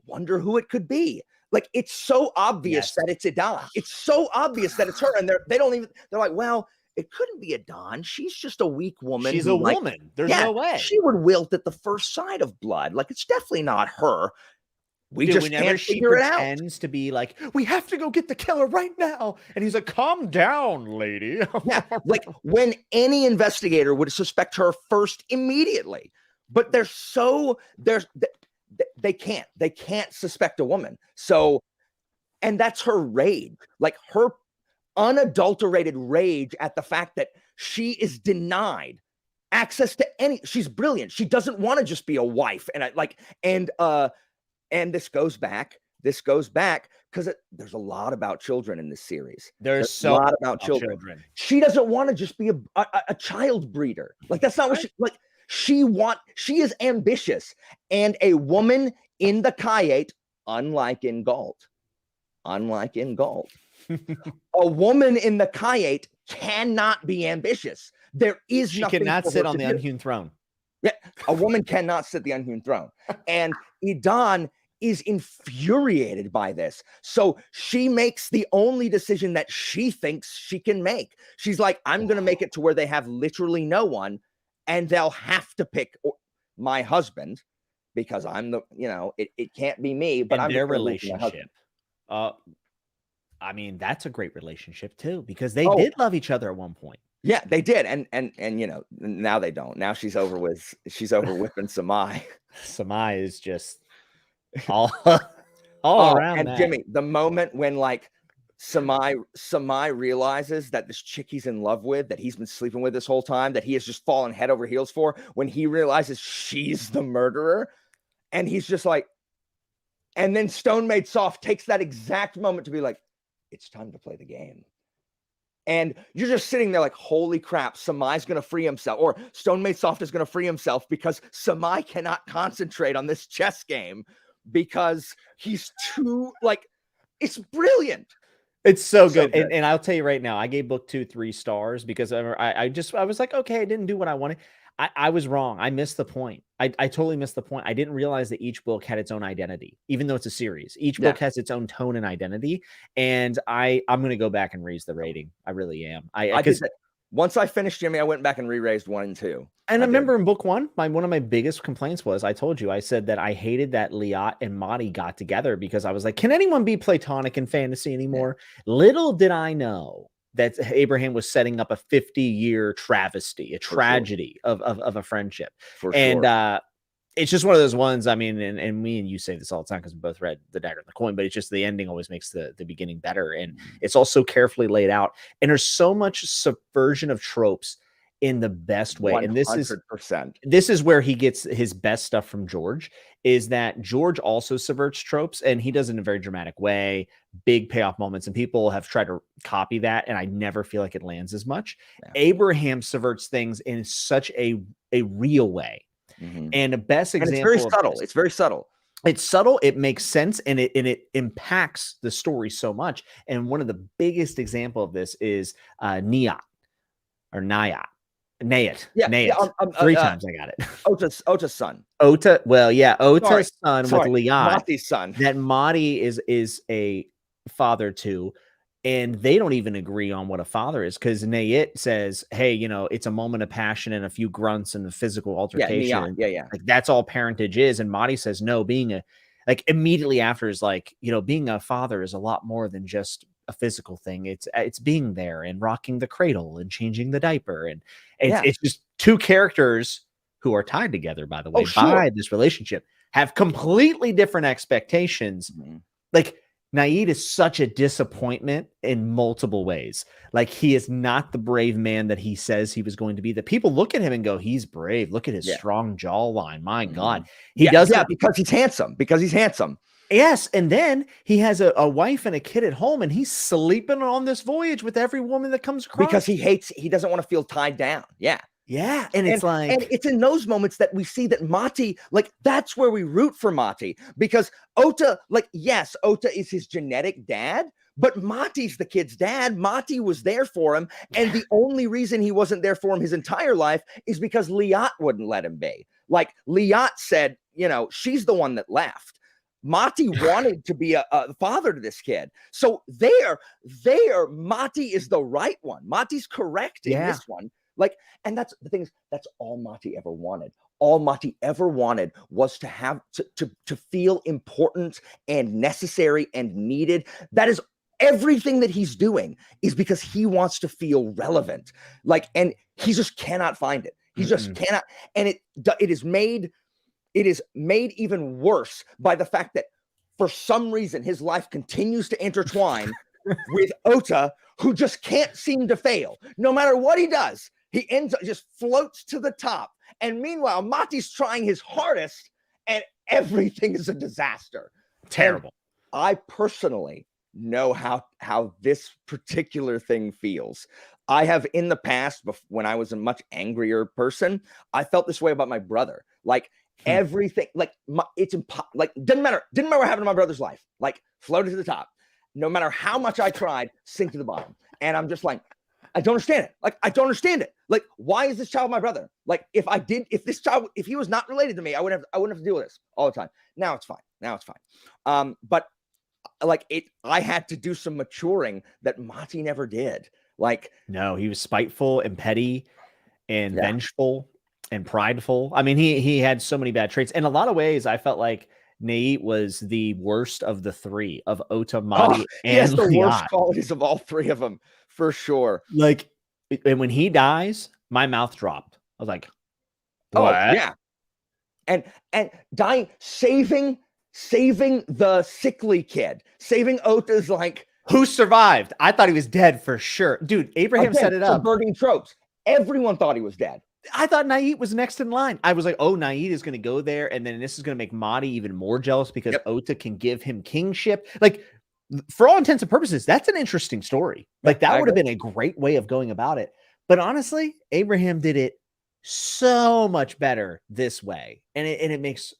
wonder who it could be. Like, it's so obvious that it's Idon. It's so obvious that it's her, and they're like, well, it couldn't be Idon. She's just a weak woman. She's a woman. There's no way. She would wilt at the first sight of blood. Like, it's definitely not her. We just can't figure it out. She pretends to be like, we have to go get the killer right now. And he's like, calm down, lady. Yeah, like when any investigator would suspect her first immediately. But they can't suspect a woman. So, and that's her rage. Like, her unadulterated rage at the fact that she is denied access to she's brilliant. She doesn't want to just be a wife. And this goes back because there's a lot about children in this series. There's a lot about children. She doesn't want to just be a child breeder. Like, that's not what she is ambitious. And a woman in the Kayate, unlike in Galt, a woman in the Kayate cannot be ambitious. There is she cannot sit on the unhewn throne. Yeah, a woman cannot sit the unhewn throne. And Idon is infuriated by this. So she makes the only decision that she thinks she can make. She's like, I'm going to make it to where they have literally no one, and they'll have to pick my husband because I'm it can't be me. But their relationship. I mean, that's a great relationship too, because they did love each other at one point. Yeah, they did. And now they don't. Now she's over whipping Samai. Samai is just all around. And Jimmy, the moment when like Samai realizes that this chick he's in love with, that he's been sleeping with this whole time, that he has just fallen head over heels for, when he realizes she's the murderer, and he's just like, and then Stone Made Soft takes that exact moment to be like, it's time to play the game. And you're just sitting there like, holy crap, Samai's going to free himself, or Stone Made Soft is going to free himself because Samai cannot concentrate on this chess game because he's too, like, it's brilliant. It's so good. And I'll tell you right now, I gave book 2 3 stars because I was like, okay, I didn't do what I wanted. I was wrong. I missed the point. I totally missed the point. I didn't realize that each book had its own identity, even though it's a series. Each book has its own tone and identity. And I'm going to go back and raise the rating. I really am. Once I finished, Jimmy, I went back and re-raised 1 and 2. And I remember in book 1, one of my biggest complaints was, I told you, I said that I hated that Liat and Madi got together because I was like, can anyone be platonic in fantasy anymore? Yeah. Little did I know that Abraham was setting up a 50-year travesty, a tragedy of a friendship. it's just one of those ones. I mean, and me and you say this all the time because we both read The Dagger and the Coin, but it's just the ending always makes the beginning better. And it's also carefully laid out. And there's so much subversion of tropes in the best way. 100%. And this is where he gets his best stuff from George, is that George also subverts tropes, and he does it in a very dramatic way, big payoff moments. And people have tried to copy that, and I never feel like it lands as much. Yeah. Abraham subverts things in such a real way. And the best example, and it's very subtle. It's very subtle. It's subtle. It makes sense, and it impacts the story so much. And one of the biggest example of this is Nayat. Yeah, three times I got it. Otah's son. Otah's son with Liat. Mati's son. That Mati is a father to. And they don't even agree on what a father is, because Nayat says, hey, it's a moment of passion and a few grunts and a physical altercation. Yeah. Like, that's all parentage is. And Mati says, no, immediately after is like, being a father is a lot more than just a physical thing. It's being there and rocking the cradle and changing the diaper. And it's just two characters who are tied together, by the way, by this relationship, have completely different expectations. Like, Nayat is such a disappointment in multiple ways. Like, he is not the brave man that he says he was going to be. That people look at him and go, he's brave. Look at his strong jawline. My God. He doesn't. Yeah, because he's handsome. Yes. And then he has a wife and a kid at home, and he's sleeping on this voyage with every woman that comes across. Because he doesn't want to feel tied down. Yeah. Yeah. And it's in those moments that we see that Mati, like, that's where we root for Mati, because Otah, like, yes, Otah is his genetic dad, but Mati's the kid's dad. Mati was there for him. And the only reason he wasn't there for him his entire life is because Liat wouldn't let him be. Like, Liat said, she's the one that left. Mati wanted to be a father to this kid. So there, Mati is the right one. Mati's correct in this one. Like, and that's the thing, is that's all Mati ever wanted. All Mati ever wanted was to have to feel important and necessary and needed. That is everything that he's doing, is because he wants to feel relevant. Like, and he just cannot find it. He just cannot. And it is made even worse by the fact that for some reason his life continues to intertwine with Otah, who just can't seem to fail. No matter what he does, he ends up just floats to the top. And meanwhile, Mati's trying his hardest, and everything is a disaster. Terrible. And I personally know how this particular thing feels. I have in the past, when I was a much angrier person, I felt this way about my brother. Like, everything, like, didn't matter what happened to my brother's life. Like, floated to the top. No matter how much I tried, sink to the bottom. And I'm just like, I don't understand it. Like, I don't understand it. Like, why is this child my brother? Like, if he was not related to me, I wouldn't have to deal with this all the time. Now it's fine. But like, I had to do some maturing that Mati never did. Like, no, he was spiteful and petty and vengeful and prideful. I mean, he had so many bad traits. In a lot of ways, I felt like Nayat was the worst of the three, of Otah, Mati, and he has the Liat. worst qualities of all three of them, for sure. Like, and when he dies, my mouth dropped. I was like, what? Oh, yeah. And dying, saving the sickly kid, saving Otah's, like, who survived? I thought he was dead for sure. Dude, Abraham set it up. Subverting tropes. Everyone thought he was dead. I thought Nayat was next in line. I was like, oh, Nayat is going to go there. And then this is going to make Mati even more jealous because Otah can give him kingship. Like, for all intents and purposes, that's an interesting story. Like, that would have been a great way of going about it. But honestly, Abraham did it so much better this way. And it makes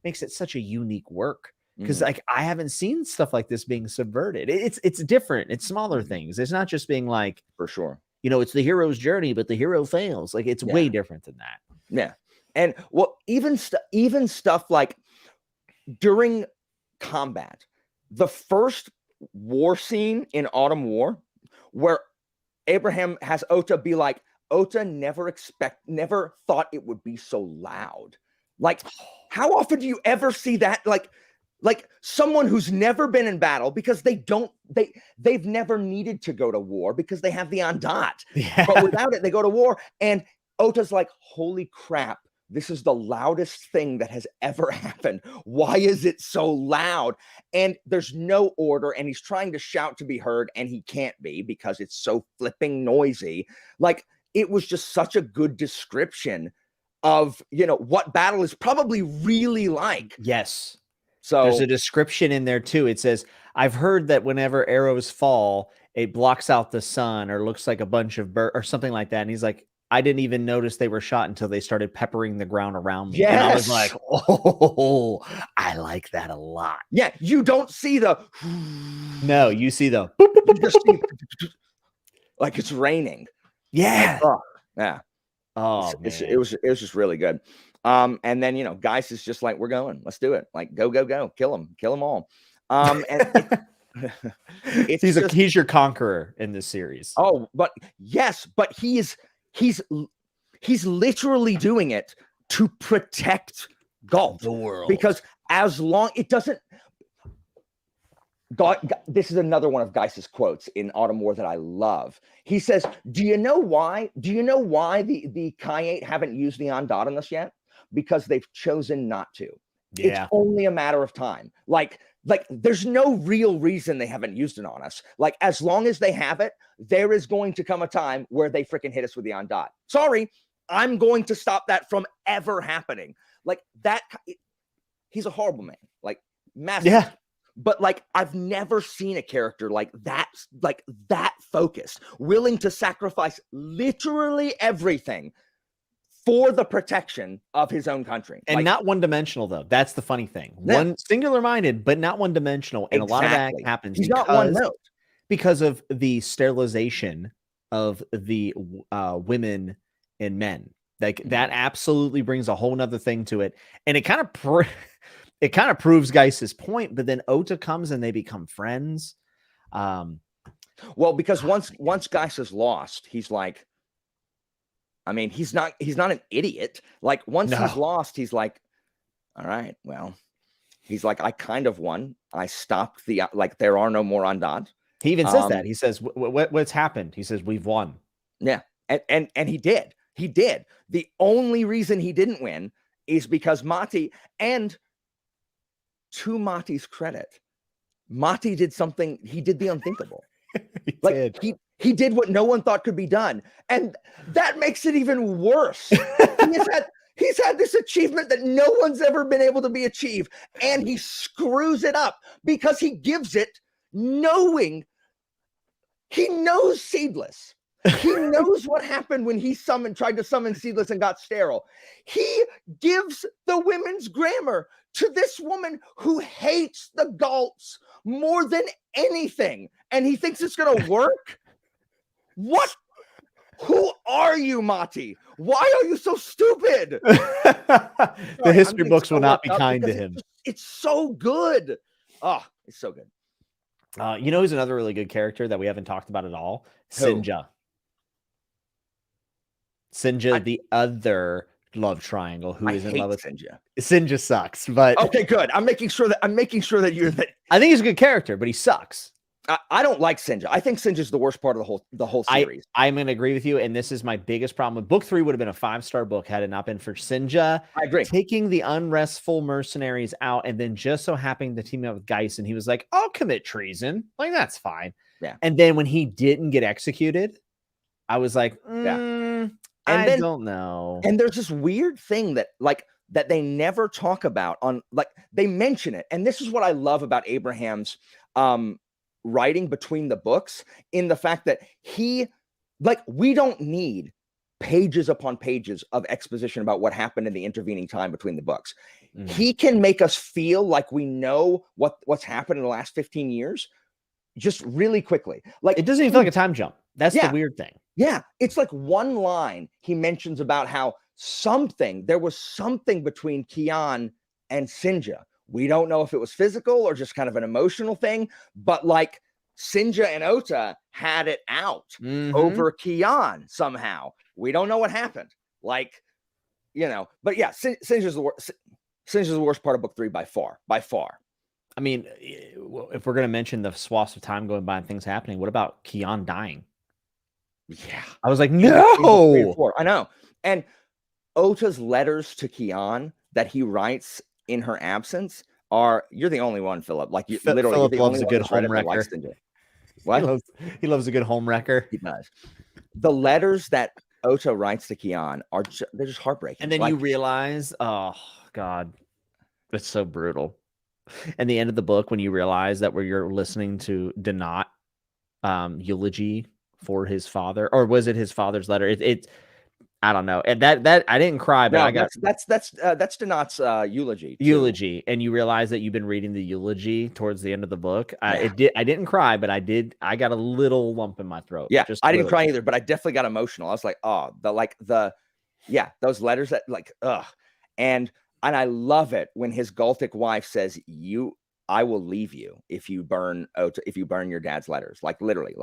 it such a unique work. Because like, I haven't seen stuff like this being subverted. It's different. It's smaller things. It's not just being like, for sure, it's the hero's journey, but the hero fails. Like, it's way different than that. Yeah. And well, even stuff like during combat, the first war scene in Autumn War, where Abraham has Otah be like, Otah never thought it would be so loud. Like, how often do you ever see that? Like someone who's never been in battle, because they've never needed to go to war because they have the ondots. Yeah. But without it, they go to war. And Otah's like, holy crap, this is the loudest thing that has ever happened. Why is it so loud? And there's no order, and he's trying to shout to be heard, and he can't be because it's so flipping noisy. Like, it was just such a good description of, you know, what battle is probably really like. Yes. So there's a description in there too. It says, I've heard that whenever arrows fall, it blocks out the sun or looks like a bunch of birds or something like that. And he's like, I didn't even notice they were shot until they started peppering the ground around me. Yes. And I was like, oh, I like that a lot. Yeah, you don't see the no, you see the you just see, like it's raining. Yeah. Oh, yeah. Oh, it was just really good. And then, you know, Geist is just like, we're going, let's do it. Like, go, kill them all. And he's your conqueror in this series. Oh, but yes, but he's literally doing it to protect Galt, the world, because as long it doesn't. God, this is another one of Geist's quotes in Autumn War that I love. He says, do you know why the Kayate haven't used the Ondot on us yet? Because they've chosen not to. Yeah. It's only a matter of time. Like there's no real reason they haven't used it on us. Like, as long as they have it, there is going to come a time where they freaking hit us with the Ondot. Sorry, I'm going to stop that from ever happening. Like that. He's a horrible man. Like, massive. Yeah. But like, I've never seen a character like that focused, willing to sacrifice literally everything for the protection of his own country. And like, not one-dimensional, though. That's the funny thing. Yeah. One singular-minded, but not one-dimensional. And exactly. A lot of that happens He's not one note. Because of the sterilization of the women and men. Like, that absolutely brings a whole nother thing to it. And it kind of proves Geist's point, but then Otah comes and they become friends. Well, because once Geist is lost, he's like, I mean, he's not an idiot. Like, once he's lost, he's like, all right, well, he's like, I kind of won. I stopped there are no more Ondot. He even says that. He says, what's happened? He says, we've won. Yeah. And he did. He did. The only reason he didn't win is because Mati, and to Mati's credit, Mati did something. He did the unthinkable. He did what no one thought could be done. And that makes it even worse. He's had this achievement that no one's ever been able to be achieved. And he screws it up because he gives it knowing he knows Seedless. He knows what happened when he tried to summon Seedless and got sterile. He gives the women's grammar to this woman who hates the Galts more than anything. And he thinks it's going to work? What? Who are you, Mati? Why are you so stupid? The history books will not be kind to him. It's so good. Oh, it's so good. You know who's another really good character that we haven't talked about at all? Sinja. Sinja, the other love triangle who is in love with Sinja. Sinja sucks, but okay, good. I'm making sure that you're that. I think he's a good character, but he sucks. I don't like Sinja. I think Sinja's the worst part of the whole series. I'm going to agree with you, and this is my biggest problem. Book 3 would have been a 5-star book had it not been for Sinja. I agree. Taking the unrestful mercenaries out, and then just so happening to team up with Geist, and he was like, "I'll commit treason." Like, that's fine. Yeah. And then when he didn't get executed, I was like, I don't know. And there's this weird thing that they never talk about on, like, they mention it. And this is what I love about Abraham's writing between the books, in the fact that we don't need pages upon pages of exposition about what happened in the intervening time between the books. He can make us feel like we know what's happened in the last 15 years just really quickly. Like, it doesn't even feel like a time jump. That's the weird thing. Yeah. It's like one line he mentions about how there was something between Kian and Sinja. We don't know if it was physical or just kind of an emotional thing, but like Sinja and Otah had it out over Kian somehow. We don't know what happened. Like, you know, but yeah, Sinja's the worst part of book 3 by far. I mean, if we're going to mention the swaths of time going by and things happening, what about Kian dying? Yeah. I was like, no. I know. And Otah's letters to Kian that he writes in her absence are, you're the only one, Philip. Like, you literally, you're Philip the loves only a one good that's read home it that likes wrecker. Sinja. What? He loves a good home wrecker. He does. The letters that Otah writes to Kian are they're just heartbreaking. And then you realize, oh God, it's so brutal. And the end of the book, when you realize that where you're listening to Donat eulogy for his father, or was it his father's letter? It I don't know. And that I didn't cry, but no, I got that's Donat's eulogy. Eulogy, and you realize that you've been reading the eulogy towards the end of the book. I didn't cry, but I got a little lump in my throat. Yeah, I didn't cry either, but I definitely got emotional. I was like, oh, those letters that and I love it when his Galtic wife says, I will leave you if you burn your dad's letters. Like, literally,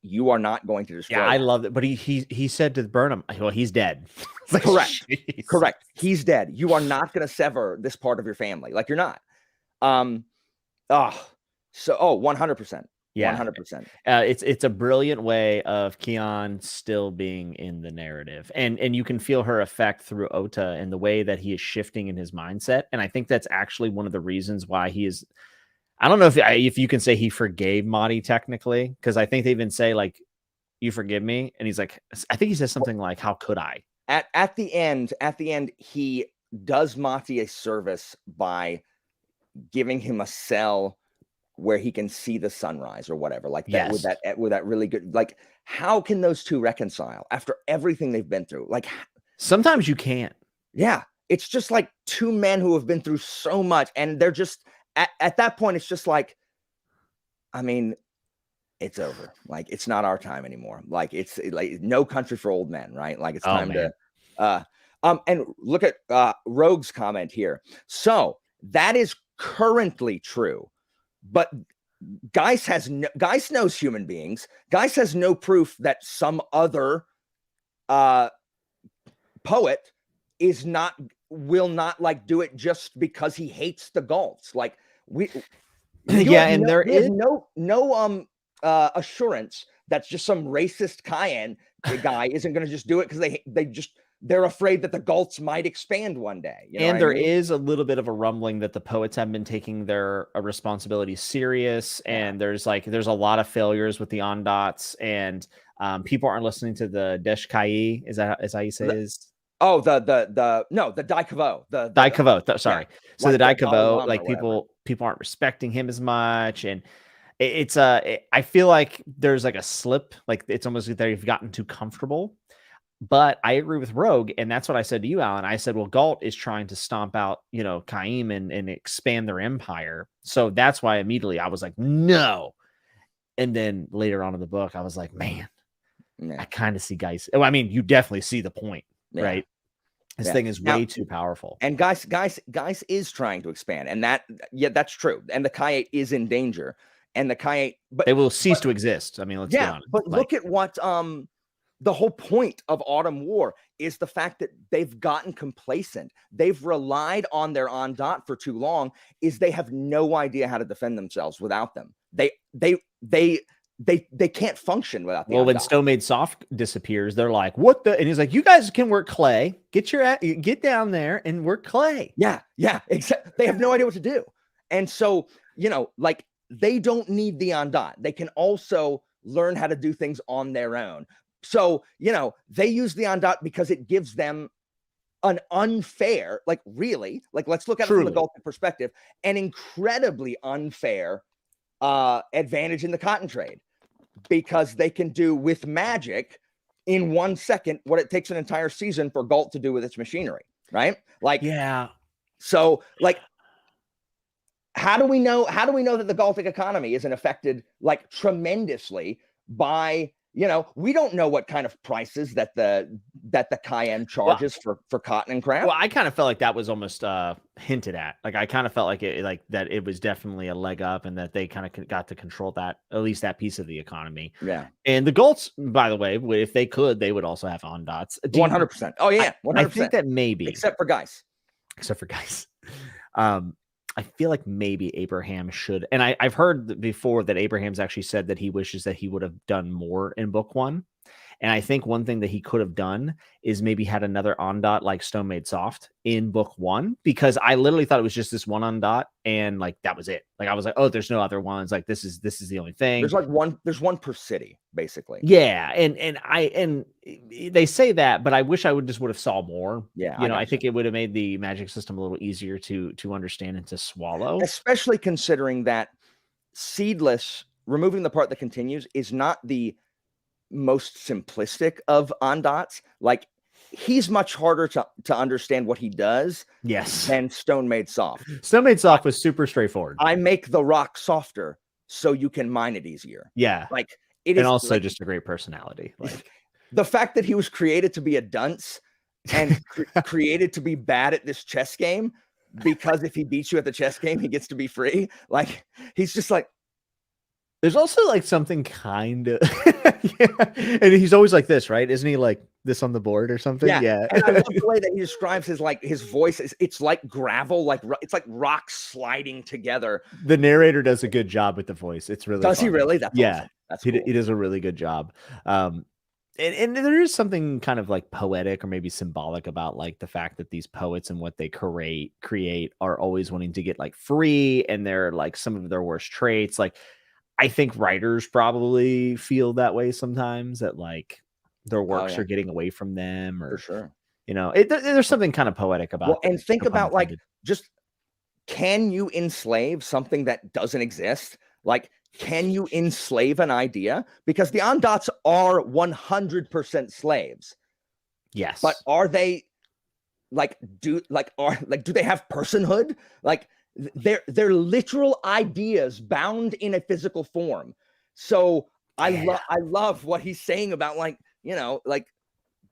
you are not going to destroy. Yeah, I love it. But he said to burn him. Well, he's dead. Like, correct. He's dead. You are not going to sever this part of your family. Like, you're not. 100%. Yeah, 100%. It's a brilliant way of Kian still being in the narrative, and you can feel her effect through Otah and the way that he is shifting in his mindset. And I think that's actually one of the reasons why he is. I don't know if you can say he forgave Madi technically, because I think they even say like, "You forgive me," and he's like, I think he says something like, "How could I?" At the end, he does Mati a service by giving him a cell where he can see the sunrise or whatever, like that. Yes. with that really good, like, how can those two reconcile after everything they've been through? Like, sometimes you can't. Yeah, it's just like two men who have been through so much, and they're just at that point, it's just like, I mean, it's over. Like, it's not our time anymore. Like, it's like No Country for Old Men, right? Like, it's time to and look at Rogue's comment here. So that is currently true, but Geist knows human beings. Geist has no proof that some other poet will not like do it just because he hates the Gaults. Like, there is no assurance that just some racist Cayenne guy isn't going to just do it because they're afraid that the Gaults might expand one day. And there is a little bit of a rumbling that the poets have been taking their responsibility serious, and there's a lot of failures with the ondots, and people aren't listening to the Desh Kai. Is how you say it? Oh, the Dai Kavo. The Dai Kavo. Sorry. Yeah. So like the Dai Kavo, like people aren't respecting him as much, and it's I feel like there's like a slip, like it's almost like they've gotten too comfortable. But I agree with Rogue, and that's what I said to you, Alan. I said, well, Galt is trying to stomp out, Caim and expand their empire. So that's why immediately I was like, no. And then later on in the book, I was like, man, I kind of see Geist. Oh, I mean, you definitely see the point, right? This thing is way too powerful. And Geist is trying to expand, and that's true. And the Kai is in danger, and the Kai, but they will cease to exist. I mean, let's be honest. But look at what the whole point of Autumn War is the fact that they've gotten complacent. They've relied on their Ondot for too long. They have no idea how to defend themselves without them. They can't function without them. Well, when Stone Made Soft disappears, they're like, "What the?" And he's like, "You guys can work clay. Get down there and work clay." Yeah, exactly. They have no idea what to do, and so like, they don't need the Ondot. They can also learn how to do things on their own. So they use the Ondot because it gives them an unfair, like, really, like, let's look at it from the Galtic perspective, an incredibly unfair advantage in the cotton trade. Because they can do with magic in 1 second what it takes an entire season for Galt to do with its machinery, right? Like, yeah. So, like, how do we know that the Galtic economy isn't affected like tremendously by, we don't know what kind of prices that the Cayenne charges for cotton and craft. Well, I kind of felt like that was almost hinted at. Like, I kind of felt like it was definitely a leg up, and that they kind of got to control that, at least that piece of the economy. Yeah. And the Galts, by the way, if they could, they would also have ondots. 100%. Oh yeah, 100%. I think that maybe, except for Geist. I feel like maybe Abraham should, and I've heard before that Abraham's actually said that he wishes that he would have done more in book 1. And I think one thing that he could have done is maybe had another ondot like Stone Made Soft in book 1, because I literally thought it was just this one ondot and like that was it. Like I was like, oh, there's no other ones. Like this is the only thing. There's one per city, basically. Yeah, and they say that, but I wish I would have saw more. Yeah, I think it would have made the magic system a little easier to understand and to swallow. Especially considering that seedless, removing the part that continues, is not the most simplistic of ondots. Like, he's much harder to understand what he does. Yes, than Stone Made Soft. Stone Made Soft was super straightforward. I make the rock softer so you can mine it easier. Yeah, like it is, and also like, just a great personality. Like the fact that he was created to be a dunce and created to be bad at this chess game, because if he beats you at the chess game, he gets to be free. Like, he's just like. There's also like something kind of, yeah. And he's always like this, right? Isn't he like this on the board or something? Yeah. And I love the way that he describes his voice. It's like gravel, like it's like rocks sliding together. The narrator does a good job with the voice. It's really does fun. he really? That's yeah. Awesome. That's cool. He does a really good job. And there is something kind of like poetic or maybe symbolic about like the fact that these poets and what they create are always wanting to get like free, and they're like some of their worst traits. Like, I think writers probably feel that way sometimes, that like their works are getting away from them, or for sure. There's something kind of poetic about. Well, and think about like, just, can you enslave something that doesn't exist? Like, can you enslave an idea? Because the ondots are 100% slaves. Yes, but are they do they have personhood? Like, they're literal ideas bound in a physical form. So I love what he's saying about like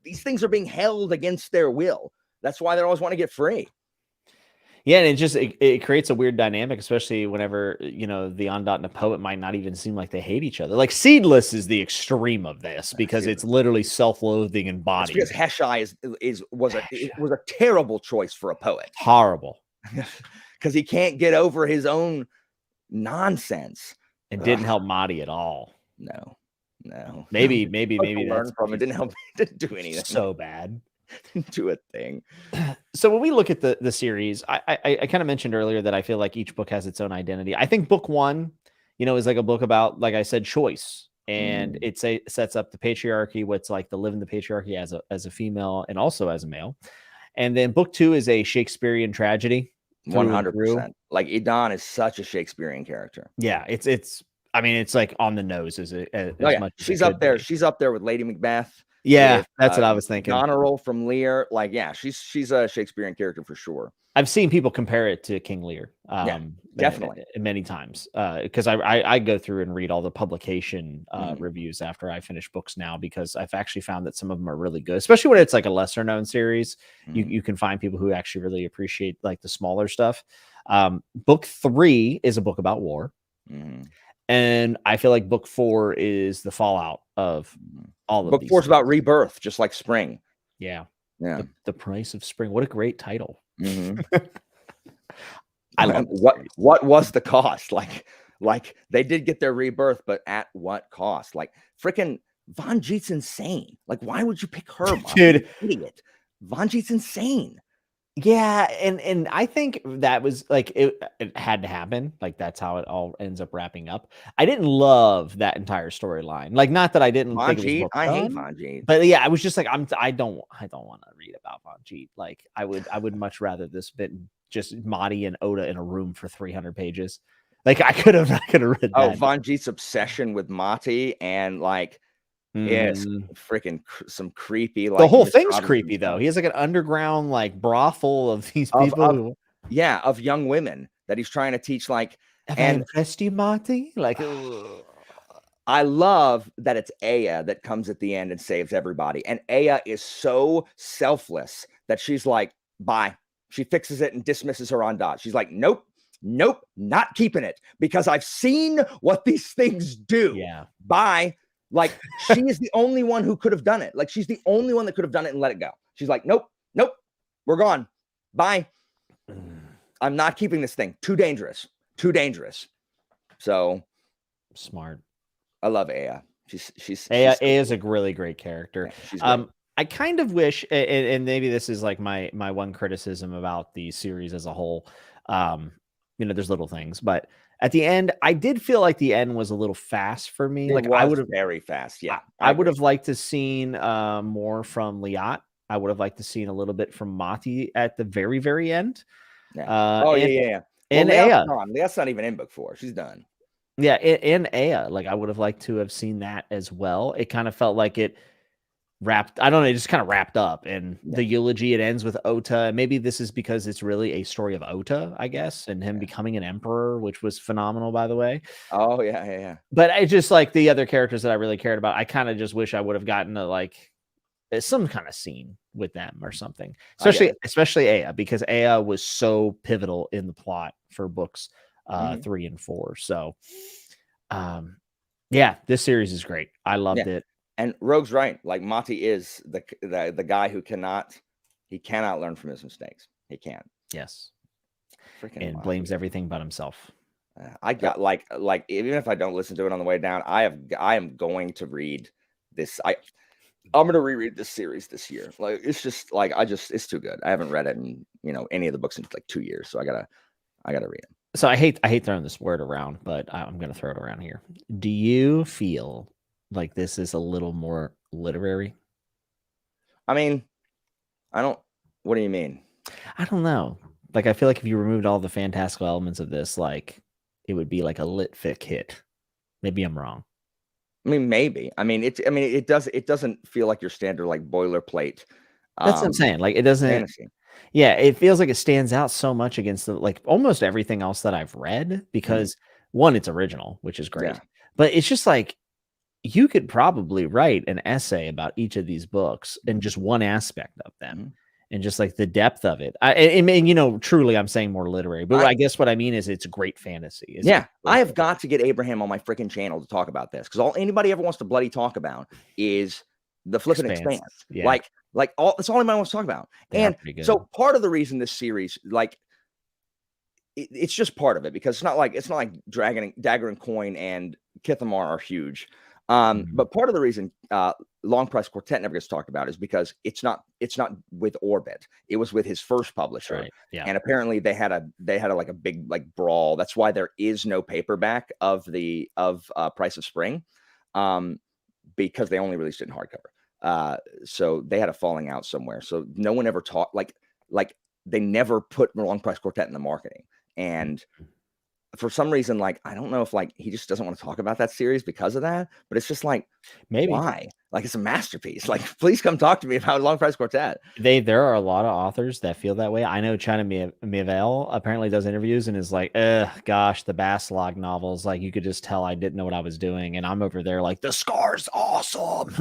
these things are being held against their will. That's why they always want to get free. Yeah, and it creates a weird dynamic, especially whenever the ondot and the poet might not even seem like they hate each other. Like, Seedless is the extreme of this, because it's literally self-loathing embodied. Because Heshai was a terrible choice for a poet. Horrible. Because he can't get over his own nonsense. It didn't help Mahdi at all. No. Maybe learn from it. Didn't help. Didn't do anything. So bad. Do a thing. So when we look at the series, I kind of mentioned earlier that I feel like each book has its own identity. I think book 1, is like a book about, like I said, choice, and it sets up the patriarchy, what's like the live in the patriarchy as a female and also as a male. And then book 2 is a Shakespearean tragedy. 100%. Like, Idon is such a Shakespearean character. Yeah, it's like on the nose as much. She's up there. She's up there with Lady Macbeth. Yeah, that's what I was thinking. Goneril from Lear. Like, yeah, she's a Shakespearean character for sure. I've seen people compare it to King Lear. Definitely. Many times. Because I go through and read all the publication reviews after I finish books now, because I've actually found that some of them are really good, especially when it's like a lesser known series. You can find people who actually really appreciate like the smaller stuff. Book 3 is a book about war. And I feel like book 4 is the fallout of all of book these. Book 4 is about rebirth, just like spring. Yeah. The price of spring. What a great title. I love what was the cost? Like they did get their rebirth, but at what cost? Like, freaking Von Jeet's insane. Like, why would you pick her, Mom? Dude? Idiot. Von Jeet's insane. Yeah, and I think that was like it had to happen. Like, that's how it all ends up wrapping up. I didn't love that entire storyline. Like, not that I didn't Von think Jeet, it was I hate Von Jeet. But yeah, I was just like, I don't want to read about Von Jeet. Like, I would much rather this been just Mahdi and Otah in a room for 300 pages. Like, I could have read that. Oh, Von Jeet's obsession with Mati and like. Yes, freaking some creepy. Like, the whole thing's creepy though. He has like an underground like brothel of these people, of young women that he's trying to teach. Like, and Mati. Like, I love that it's Aya that comes at the end and saves everybody. And Aya is so selfless that she's like, bye. She fixes it and dismisses her ondot. She's like, nope, not keeping it, because I've seen what these things do. Yeah, bye. Like, she is the only one who could have done it. Like, she's the only one that could have done it and let it go. She's like, nope, we're gone. Bye. I'm not keeping this thing. Too dangerous. So smart. I love Aya. She's Aya so is cool. a really great character. Yeah, she's great. I kind of wish, and maybe this is like my one criticism about the series as a whole. There's little things, but at the end, I did feel like the end was a little fast for me. It Like I was would have, very fast. Yeah, I I would agree. have liked to seen more from Liat. I would have liked to seen a little bit from Mati at the very, very end. Yeah. Oh And yeah. Well, and Aya. Leah's not even in book 4. She's done. Yeah, and Aya. Like I would have liked to have seen that as well. It kind of felt like it wrapped. I don't know. It just kind of wrapped up, and the eulogy it ends with Otah. Maybe this is because it's really a story of Otah, I guess, and him becoming an emperor, which was phenomenal, by the way. Oh yeah. But I just like the other characters that I really cared about. I kind of just wish I would have gotten to like some kind of scene with them or something, especially Aya, because Aya was so pivotal in the plot for books 3 and 4. So, yeah, this series is great. I loved it. And Rogue's right. Like Mati is the guy who cannot learn from his mistakes. He can't. Yes. Freaking and Mati. Blames everything but himself. I got like even if I don't listen to it on the way down, I am going to read this. I'm going to reread this series this year. Like it's just like it's too good. I haven't read it in any of the books in like 2 years, so I gotta read it. So I hate throwing this word around, but I'm going to throw it around here. Do you feel like this is a little more literary? I mean, I don't. What do you mean? I don't know. Like I feel like if you removed all the fantastical elements of this, like it would be like a lit fic hit. Maybe I'm wrong. I mean, maybe. I mean, it doesn't feel like your standard like boilerplate. That's what I'm saying. Like it doesn't. Fantasy. Yeah, it feels like it stands out so much against like almost everything else that I've read because one, it's original, which is great. Yeah. But it's just like you could probably write an essay about each of these books and just one aspect of them. And just like the depth of it. I mean, truly I'm saying more literary, but I guess what I mean is it's great fantasy. I have got to get Abraham on my freaking channel to talk about this because all anybody ever wants to bloody talk about is the flipping expanse. Yeah. Like that's all anybody wants to talk about. And so part of the reason this series, like it's just part of it because it's not like Dagger and Coin and Kithamar are huge. But part of the reason Long Price Quartet never gets talked about is because it's not with Orbit. It was with his first publisher. Right. Yeah. And apparently they had a big like brawl. That's why there is no paperback of Price of Spring. Because they only released it in hardcover. So they had a falling out somewhere. So no one ever talked like they never put Long Price Quartet in the marketing. And for some reason, like, I don't know if like he just doesn't want to talk about that series because of that, but it's just like, maybe why? Like, it's a masterpiece. Like, please come talk to me about Long Price Quartet. There are a lot of authors that feel that way. I know China Miéville apparently does interviews and is like, gosh, the Bastlog novels, like you could just tell I didn't know what I was doing. And I'm over there like, the Scar's awesome,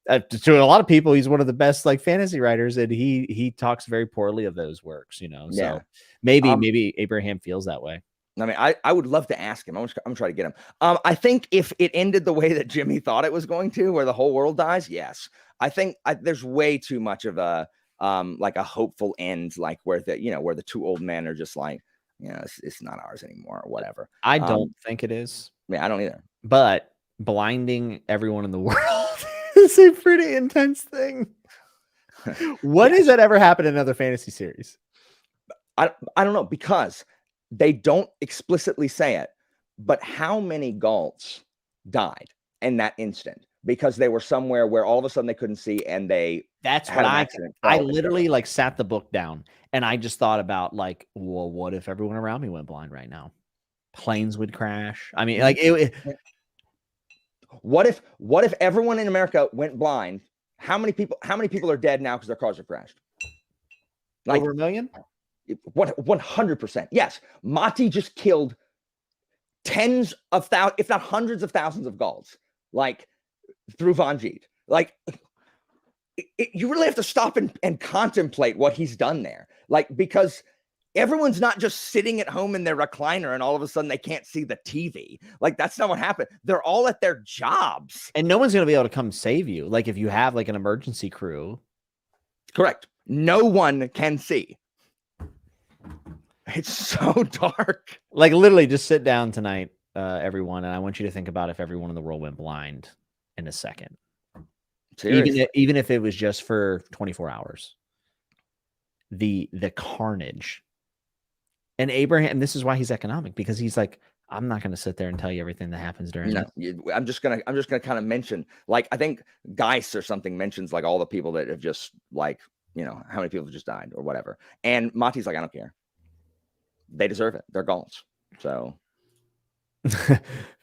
and to a lot of people, he's one of the best like fantasy writers, and he talks very poorly of those works, So maybe Abraham feels that way. I mean, I would love to ask him. I'm gonna try to get him. I think if it ended the way that Jimmy thought it was going to, where the whole world dies, yes. I think there's way too much of a like a hopeful end, like where the two old men are just like, it's not ours anymore or whatever. I don't think it is. Yeah, I don't either. But blinding everyone in the world is a pretty intense thing. When has that ever happened in another fantasy series? I don't know, because they don't explicitly say it, but how many Gaults died in that instant because they were somewhere where all of a sudden they couldn't see and that's what I literally like sat the book down and I just thought about like, well, what if everyone around me went blind right now? Planes would crash. I mean, like what if everyone in America went blind? How many people are dead now because their cars are crashed? Like over 1 million? What 100%? Yes. Mati just killed tens of thousands, if not hundreds of thousands of Gaults, like through Vanjit. Like you really have to stop and contemplate what he's done there. Like, because everyone's not just sitting at home in their recliner and all of a sudden they can't see the TV. Like, that's not what happened. They're all at their jobs. And no one's going to be able to come save you. Like, if you have like an emergency crew. Correct. No one can see. It's so dark. Like, literally just sit down tonight everyone, and I want you to think about if everyone in the world went blind in a second. Seriously. Even if it was just for 24 hours. The carnage. And Abraham, this is why he's economic, because he's like, I'm not going to sit there and tell you everything that happens during No, I'm just gonna kind of mention, like, I think Geist or something mentions like all the people that have just, like, you know, how many people have just died or whatever. And Mati's like, I don't care. They deserve it. They're Gauls. So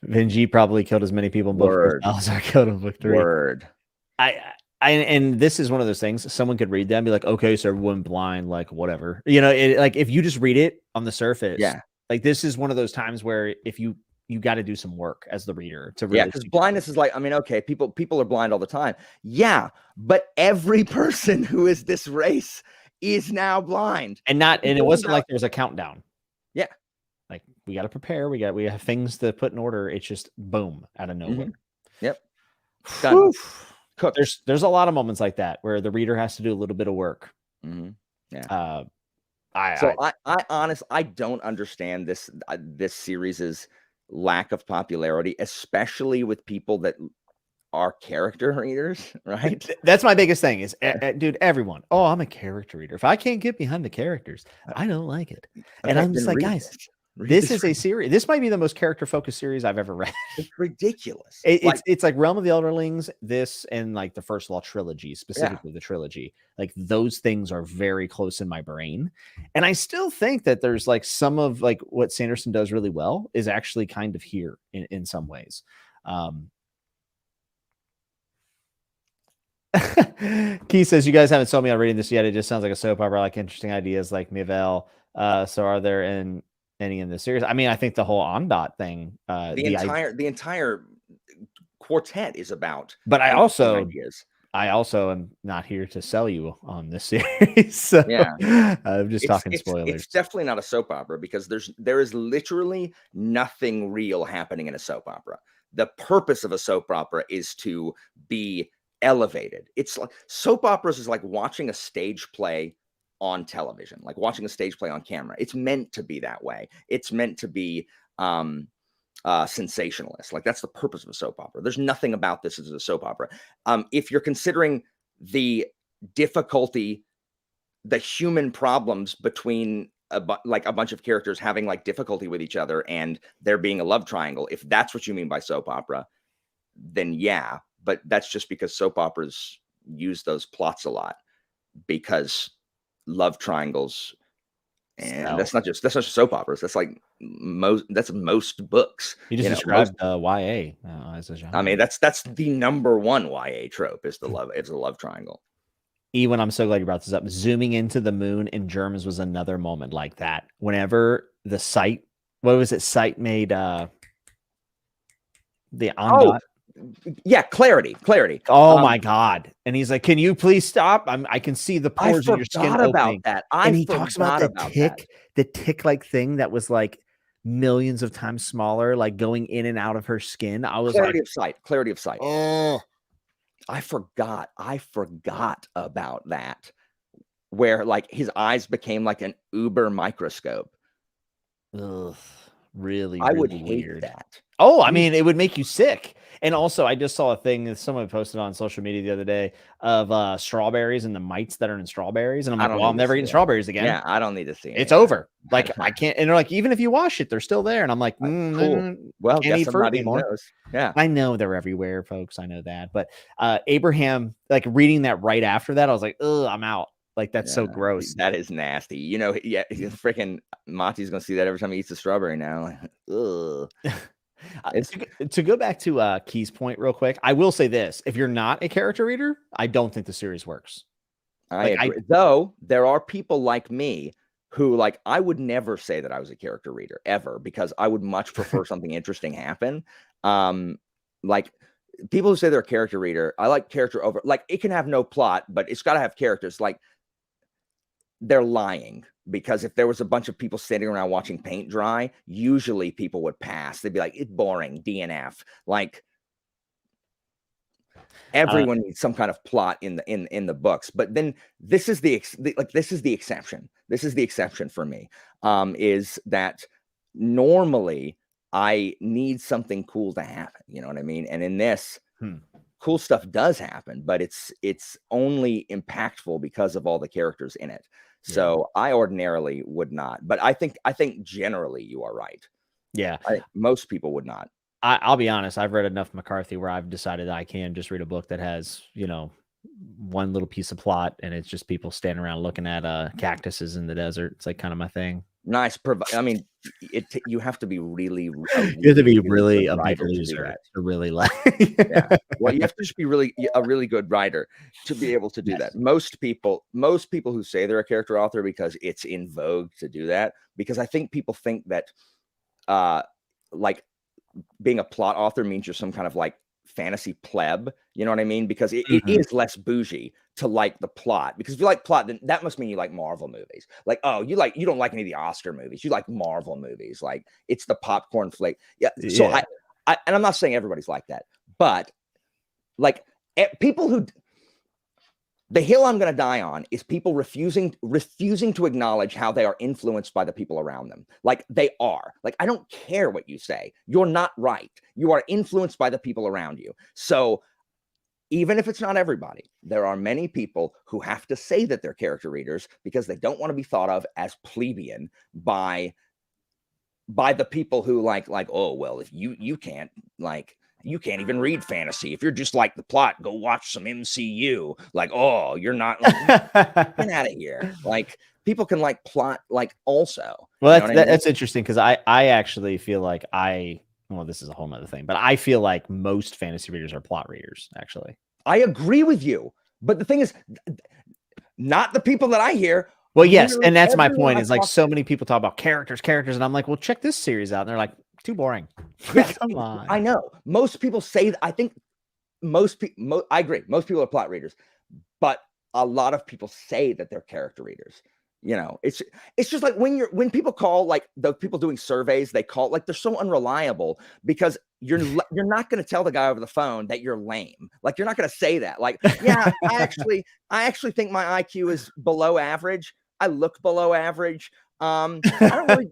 Vinji probably killed as many people in book 4 as Salazar killed in book 3. Word. And this is one of those things. Someone could read that and be like, okay, so everyone blind, like whatever. You know, like if you just read it on the surface, yeah, like this is one of those times where if you got to do some work as the reader to really, because blindness is like, I mean, okay, people are blind all the time. Yeah, but every person who is this race is now blind, and it wasn't like there was a countdown. Yeah, like we got to prepare. We have things to put in order. It's just boom out of nowhere. Yep, done. There's a lot of moments like that where the reader has to do a little bit of work. Yeah. I honestly, I don't understand this series' lack of popularity, especially with people that are character readers, right? That's my biggest thing is, dude, everyone, oh, I'm a character reader. If I can't get behind the characters, I don't like it. And I'm just like, guys, this is a series. This might be the most character-focused series I've ever read. It's ridiculous. It's like Realm of the Elderlings, this, and like the First Law trilogy, specifically the trilogy. Like those things are very close in my brain. And I still think that there's like some of like what Sanderson does really well is actually kind of here in some ways. Key says, you guys haven't sold me on reading this yet. It just sounds like a soap opera, like interesting ideas like Mivel. So are there any in this series? I mean, I think the whole ondot thing, the entire quartet is about. But I also am not here to sell you on this series. So, yeah, I'm just talking spoilers. It's definitely not a soap opera because there is literally nothing real happening in a soap opera. The purpose of a soap opera is to be elevated. It's like soap operas is like watching a stage play on television, like watching a stage play on camera. It's meant to be that way. It's meant to be sensationalist. Like that's the purpose of a soap opera. There's nothing about this as a soap opera. If you're considering the difficulty, the human problems between like a bunch of characters having like difficulty with each other and there being a love triangle, if that's what you mean by soap opera, then yeah. But that's just because soap operas use those plots a lot, because love triangles, and that's not just soap operas. That's like most books. You just described YA as a genre. I mean, that's the number one YA trope is the love triangle. Ewan, I'm so glad you brought this up. Zooming into the moon in Germans was another moment like that. Whenever the site, what was it? Site made the ondot. Yeah, clarity. Oh my god! And he's like, "Can you please stop? I can see the pores in your skin opening." And he talks about the tick-like thing that was like millions of times smaller, like going in and out of her skin. I was clarity of sight. Oh, I forgot about that. Where like his eyes became like an uber microscope. Ugh, really, I would hate weird. That. Oh, I mean, it would make you sick. And also, I just saw a thing that someone posted on social media the other day of strawberries and the mites that are in strawberries. And I'm like, well, I'm never eating strawberries again. Yeah, I don't need to see it. It's over. Like, I can't. And they're like, even if you wash it, they're still there. And I'm like, cool. Well, can't eat fruit anymore. Those. Yeah, I know they're everywhere, folks. I know that. But Abraham, like reading that right after that, I was like, ugh, I'm out. Like, that's so gross. That is nasty. You know, yeah, freaking Monty's going to see that every time he eats a strawberry now. Like, ugh. To go back to Key's point real quick, I will say this: if you're not a character reader, I don't think the series works. I agree. Though there are people like me who, like, I would never say that I was a character reader ever, because I would much prefer something interesting happen. Like people who say they're a character reader, I like character over. Like it can have no plot, but it's got to have characters. Like they're lying. Because if there was a bunch of people sitting around watching paint dry, usually people would pass. They'd be like, "It's boring, DNF." Like everyone needs some kind of plot in the books. But then this is the exception. This is the exception for me. Is that normally I need something cool to happen. You know what I mean? And in this, cool stuff does happen, but it's only impactful because of all the characters in it. So I ordinarily would not, but I think generally you are right. Yeah. Most people would not. I'll be honest. I've read enough McCarthy where I've decided I can just read a book that has, one little piece of plot, and it's just people standing around looking at cactuses in the desert. It's like kind of my thing. Nice. I mean, you have to be really, you have to be really a big writer loser to really like. Yeah. Well, you have to just be a really good writer to be able to do that. Most people who say they're a character author because it's in vogue to do that, because I think people think that, like being a plot author means you're some kind of like fantasy pleb. You know what I mean? Because it is less bougie to like the plot, because if you like plot, then that must mean you like Marvel movies. Like, oh, you don't like any of the Oscar movies, you like Marvel movies. Like, it's the popcorn flick. Yeah. So I and I'm not saying everybody's like that, but like people who, the hill I'm going to die on is people refusing to acknowledge how they are influenced by the people around them. Like, they are. Like, I don't care what you say. You're not right. You are influenced by the people around you. So even if it's not everybody, there are many people who have to say that they're character readers because they don't want to be thought of as plebeian by the people who like, oh, well, if you can't, like, you can't even read fantasy. If you're just like the plot, go watch some MCU. Like, oh, you're not, like, get out of here. Like, people can like plot, like, also. Well, that's interesting, because I actually feel like well, this is a whole nother thing, but I feel like most fantasy readers are plot readers, actually. I agree with you. But the thing is, not the people that I hear. Well, yes, and that's my point, is like, so many people talk about characters, and I'm like, well, check this series out. And they're like, too boring. Yes, come on. I know. Most people say that. I think most people, I agree. Most people are plot readers, but a lot of people say that they're character readers. It's just like when people call, like, the people doing surveys, they call, like, they're so unreliable, because you're not going to tell the guy over the phone that you're lame. Like, you're not going to say that. Like, yeah, I actually think my IQ is below average. I look below average. I don't really,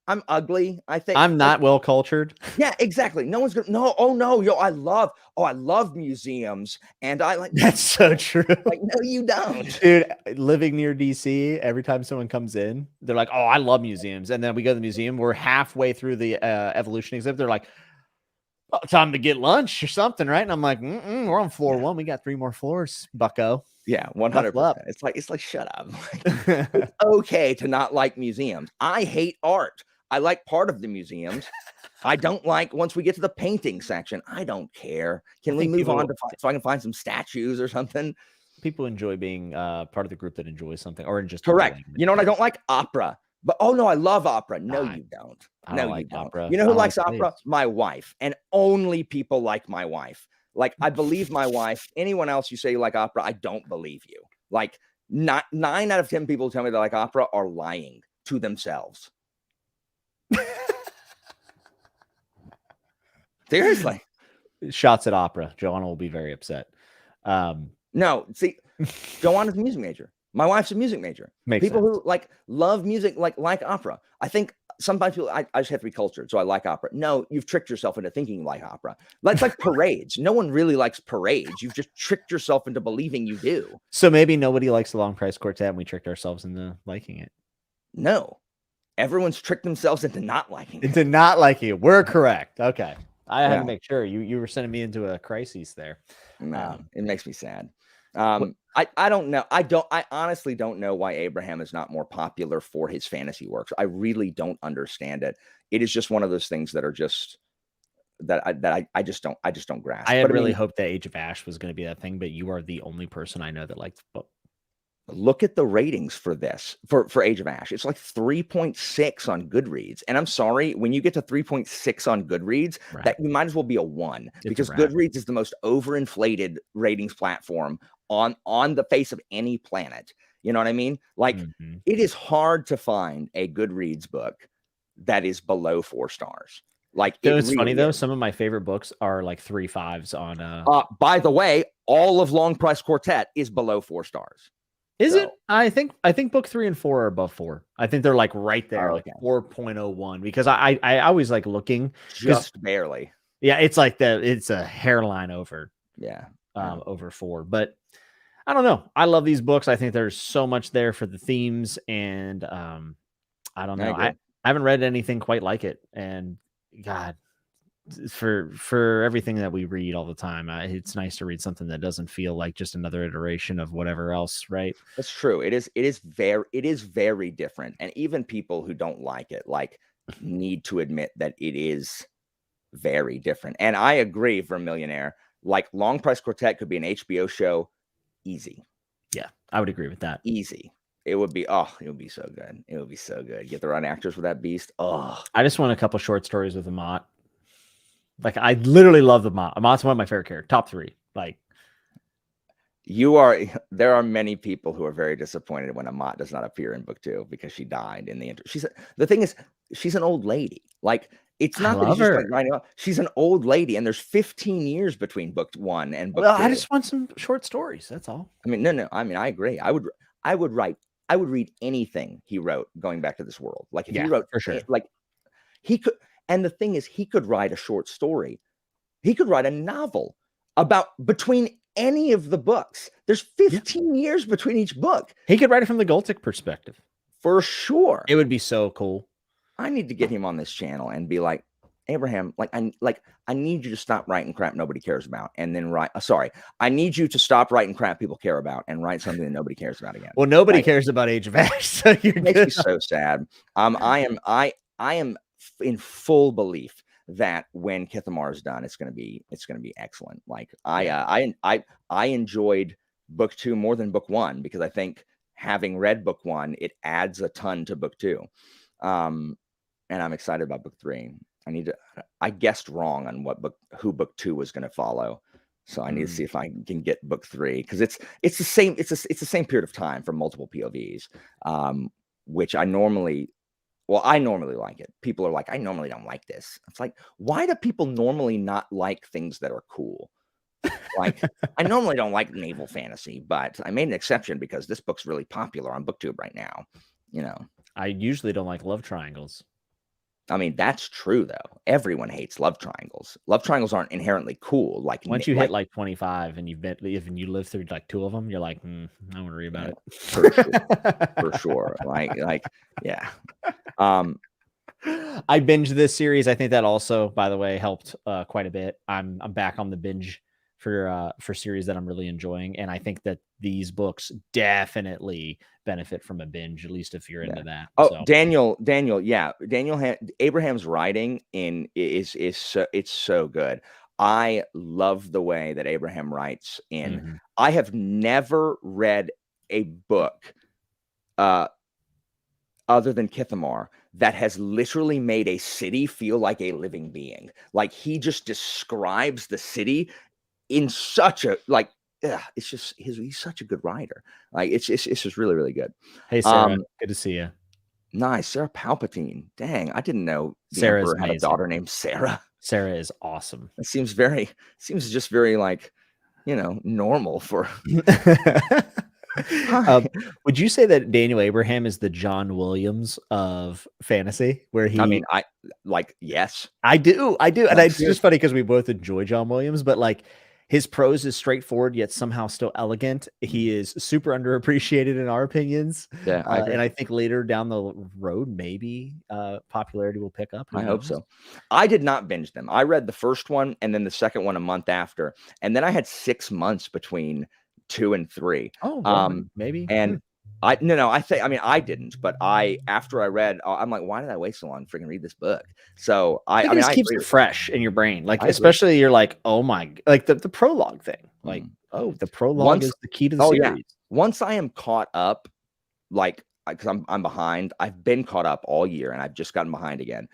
I'm ugly. I think I'm not well cultured. Yeah, exactly. No one's gonna. No, oh no, I love museums, and I like. That's so true. Like, no, you don't, dude. Living near DC, every time someone comes in, they're like, "Oh, I love museums," and then we go to the museum. We're halfway through the evolution exhibit. They're like, "Oh, time to get lunch or something, right?" And I'm like, "We're on floor 1. We got 3 more floors, Bucko." Yeah, 100%. It's like, shut up. Like, it's okay to not like museums. I hate art. I like part of the museums. I don't like, once we get to the painting section, I don't care. Can we move on so I can find some statues or something? People enjoy being part of the group that enjoys something, or just correct. You know what? I don't like opera, but oh no, I love opera. No, you don't. No, you don't. Opera. You know who likes opera? My wife, and only people like my wife. Like, I believe my wife. Anyone else you say you like opera, I don't believe you. Like, 9 out of 10 people who tell me they like opera are lying to themselves. Seriously. Shots at opera. Joanna will be very upset. No, see, Joanna's a music major. My wife's a music major. People who like love music, like opera. I think sometimes people, I just have to be cultured, so I like opera. No, you've tricked yourself into thinking you like opera. It's like parades. No one really likes parades. You've just tricked yourself into believing you do. So maybe nobody likes the Long Price Quartet, and we tricked ourselves into liking it. No. Everyone's tricked themselves into not liking it. Into not liking it. We're correct. Okay. I had to make sure. You were sending me into a crisis there. No, it makes me sad. I don't know. I honestly don't know why Abraham is not more popular for his fantasy works. I really don't understand it. It is just one of those things that are just that I just don't grasp. I had really hoped that Age of Ash was going to be that thing, but you are the only person I know that likes the book. Look at the ratings for this, for Age of Ash. It's like 3.6 on Goodreads. And I'm sorry, when you get to 3.6 on Goodreads, that you might as well be a 1, because Goodreads is the most overinflated ratings platform on the face of any planet. You know what I mean? Like, it is hard to find a Goodreads book that is below 4 stars. Like, it's really funny though. Some of my favorite books are like 3 5s on. By the way, all of Long Price Quartet is below 4 stars. Is it? So, I think book 3 and 4 are above 4. I think they're like right there, oh, like okay, 4.01, because I always like looking because just barely. yeah, it's like it's a hairline over Yeah. over 4. But I don't know. I love these books. I think there's so much there for the themes, and I don't I know. I agree. haven't read anything quite like it, and God, for everything that we read all the time, it's nice to read something that doesn't feel like just another iteration of whatever else, right? That's true. It is very different. And even people who don't like it, like, need to admit that it is very different. And I agree for Millionaire. Like, Long Price Quartet could be an HBO show, easy. Yeah, I would agree with that. Easy. It would be so good. It would be so good. Get the right actors for that beast. Oh, I just want a couple short stories with Amat. Like, I literally love Amat. Amat's one of my favorite characters, top 3. Like, there are many people who are very disappointed when Amat does not appear in book 2 because she died in the intro. The thing is, she's an old lady. Like, it's I not that he's love just like her. writing up. She's an old lady, and there's 15 years between book 1 and book Well, 2. I just want some short stories. That's all. I mean, no. I mean, I agree. I would read anything he wrote going back to this world. Like, if he Yeah, wrote for sure. like he could, and the thing is, he could write a short story. He could write a novel about between any of the books. There's Yeah. 15 years between each book. He could write it from the Gothic perspective. For sure. It would be so cool. I need to get him on this channel and be like, Abraham, I need you to stop writing crap nobody cares about, and then I need you to stop writing crap people care about and write something that nobody cares about again. Well, nobody Like, cares about Age of Ash, so you're it makes me good. so sad. I am in full belief that when Kithamar is done, it's gonna be excellent. Like, I enjoyed book 2 more than book 1 because I think, having read book 1, it adds a ton to book 2. And I'm excited about book 3. I guessed wrong on who book 2 was gonna follow. So I need to see if I can get book 3, because it's the same period of time for multiple POVs, which I normally like it. People are like, I normally don't like this. It's like, why do people normally not like things that are cool? Like, I normally don't like naval fantasy, but I made an exception because this book's really popular on BookTube right now. I usually don't like love triangles. I mean, that's true though. Everyone hates love triangles. Love triangles aren't inherently cool. Like, Once you hit like 25 and you live through like 2 of them, you're like, I want to read about it. For sure. Yeah. I binged this series. I think that also, by the way, helped quite a bit. I'm back on the binge for series that I'm really enjoying, and I think that these books definitely benefit from a binge, at least if you're into that. Oh, so. Daniel, yeah, Abraham's writing is so good. I love the way that Abraham writes in. I have never read a book other than Kithamar that has literally made a city feel like a living being. Like, he just describes the city in such a it's just he's such a good writer. Like, it's just really, really good. Hey, Sarah, good to see you. Nice. Sarah Palpatine. Dang, I didn't know the Sarah's Emperor had a amazing. daughter named Sarah. Sarah is awesome. It seems just very, like, normal for. Would you say that Daniel Abraham is the John Williams of fantasy? Where he, I mean, yes, I do, and it's just funny because we both enjoy John Williams, but like, his prose is straightforward yet somehow still elegant. He is super underappreciated in our opinions. Yeah, I agree. And I think later down the road, maybe popularity will pick up. I hope so. I did not binge them. I read the first one and then the second one a month after, and then I had 6 months between 2 and 3. Oh, well, maybe. And I didn't, but after I read, I'm like, why did I wait so long to freaking read this book? So I mean, it keeps it fresh in your brain. Like, especially you're like, oh my, like the prologue thing. Like, the prologue is the key to the series. Yeah. Once I am caught up, like, because I'm behind. I've been caught up all year and I've just gotten behind again.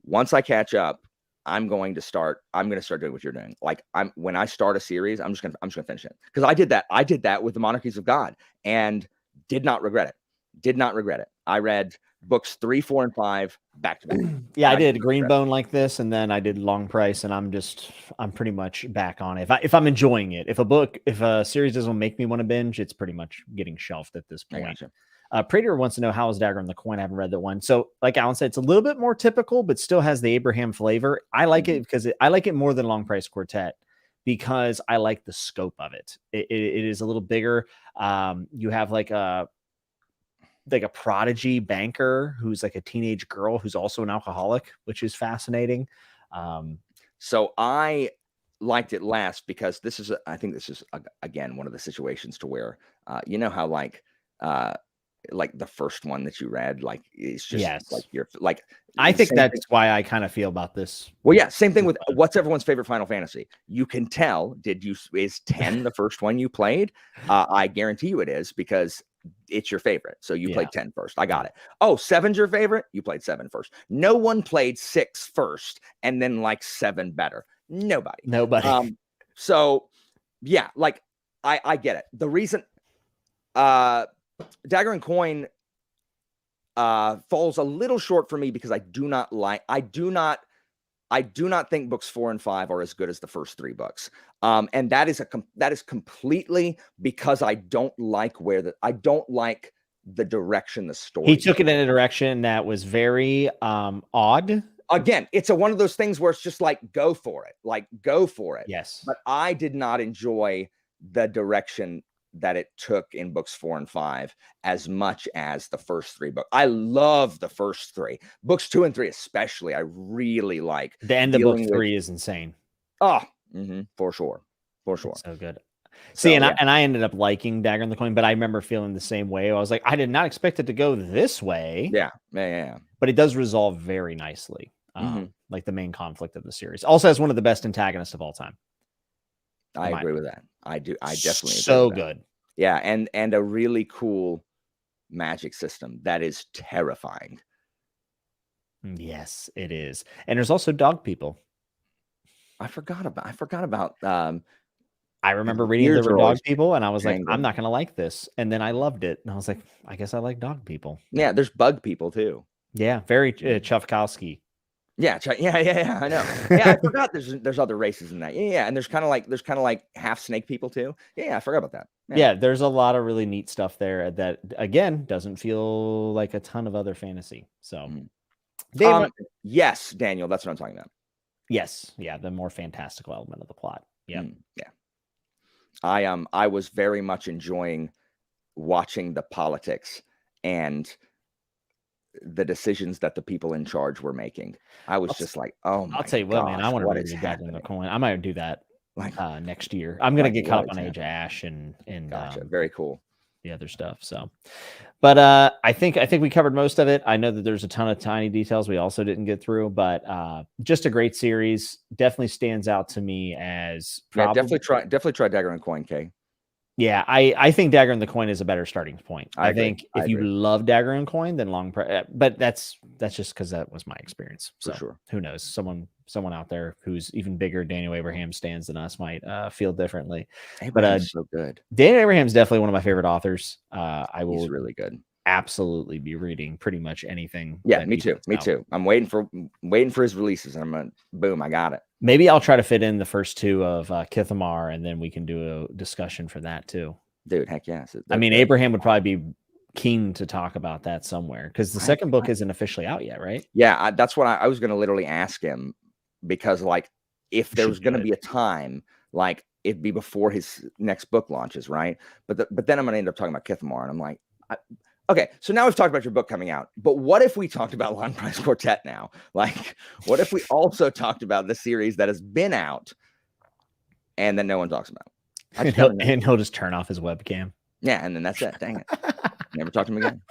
Once I catch up, I'm going to start doing what you're doing. Like, when I start a series, I'm just gonna finish it. Because I did that with the Monarchies of God and did not regret it. Did not regret it. I read books 3, 4, and 5 back to back. Yeah, I did Greenbone like this, and then I did Long Price, and I'm pretty much back on it. If I'm enjoying it, if a series doesn't make me want to binge, it's pretty much getting shelved at this point. Prater wants to know, how is Dagger and the Coin? I haven't read that one. So like Alan said, it's a little bit more typical, but still has the Abraham flavor. I like it because I like it more than Long Price Quartet, because I like the scope of it. It is a little bigger. You have like a prodigy banker who's like a teenage girl who's also an alcoholic, which is fascinating. So I liked it last because I think this is again one of the situations to where you know how like the first one that you read, like it's just like you're like. I think that's why I kind of feel about this. Well, yeah, same thing with what's everyone's favorite Final Fantasy. You can tell. Is 10 the first one you played? I guarantee you it is, because it's your favorite. So you played 10 first. I got it. Oh, 7's your favorite? You played 7 first. No one played 6 first and then like 7 better. Nobody. So yeah, like I get it. The reason Dagger and Coin falls a little short for me because I do not think books 4 and 5 are as good as the first 3 books. And that is completely because I don't like the direction the story. He took it in a direction that was very odd. Again, it's one of those things where it's just like, go for it. Yes. But I did not enjoy the direction that it took in books 4 and 5 as much as the first 3 books. I love the first 3. Books 2 and 3 especially, I really like. The end of book 3 is insane. Oh, for sure. It's so good. See, and I ended up liking Dagger and the Coin, but I remember feeling the same way. I was like, I did not expect it to go this way. Yeah. But it does resolve very nicely. Like the main conflict of the series. Also has one of the best antagonists of all time. I agree with that. I do. I definitely agree so with that. good. Yeah, and a really cool magic system that is terrifying. Yes, it is. And there's also dog people. I forgot about I remember reading there were dog people, and I was like, I'm not gonna like this. And then I loved it. And I was like, I guess I like dog people. Yeah, there's bug people too. Yeah, very Chufkowski. Yeah, I know. Yeah, I forgot there's other races in that. Yeah, and there's kind of like half snake people too. Yeah, I forgot about that. Yeah, there's a lot of really neat stuff there that again doesn't feel like a ton of other fantasy. So, yes, Daniel, that's what I'm talking about. Yes, yeah, the more fantastical element of the plot. Yeah, I was very much enjoying watching the politics and the decisions that the people in charge were making. I was just like, oh my! I'll tell you what, man, I want to read Dagger and the Coin. I might do that next year. I'm gonna get caught up on Age of Ash and gotcha. Very cool. The other stuff. So, but I think we covered most of it. I know that there's a ton of tiny details we also didn't get through, but just a great series. Definitely stands out to me as definitely try Dagger and Coin, Kay. Yeah, I think Dagger and the Coin is a better starting point. I think if you agree. love Dagger and Coin, then Long Price. But that's just because that was my experience. So for sure. Who knows? Someone out there who's even bigger Daniel Abraham stands than us might feel differently. Abraham's so good. Daniel Abraham's definitely one of my favorite authors. He's really good. Absolutely be reading pretty much anything. Yeah, me too. I'm waiting for his releases. And I'm gonna boom, I got it. Maybe I'll try to fit in the first 2 of Kithamar, and then we can do a discussion for that too. Dude, heck yeah. I mean, Abraham would probably be keen to talk about that somewhere because the second book isn't officially out yet, right? Yeah, that's what I was going to literally ask him, because like if there was going to be a time, like it'd be before his next book launches, right? But then I'm going to end up talking about Kithamar, and I'm like, okay, so now we've talked about your book coming out, but what if we talked about Long Price Quartet now? Like, what if we also talked about the series that has been out and that no one talks about? And he'll just turn off his webcam. Yeah, and then that's it. Dang it. Never talk to him again.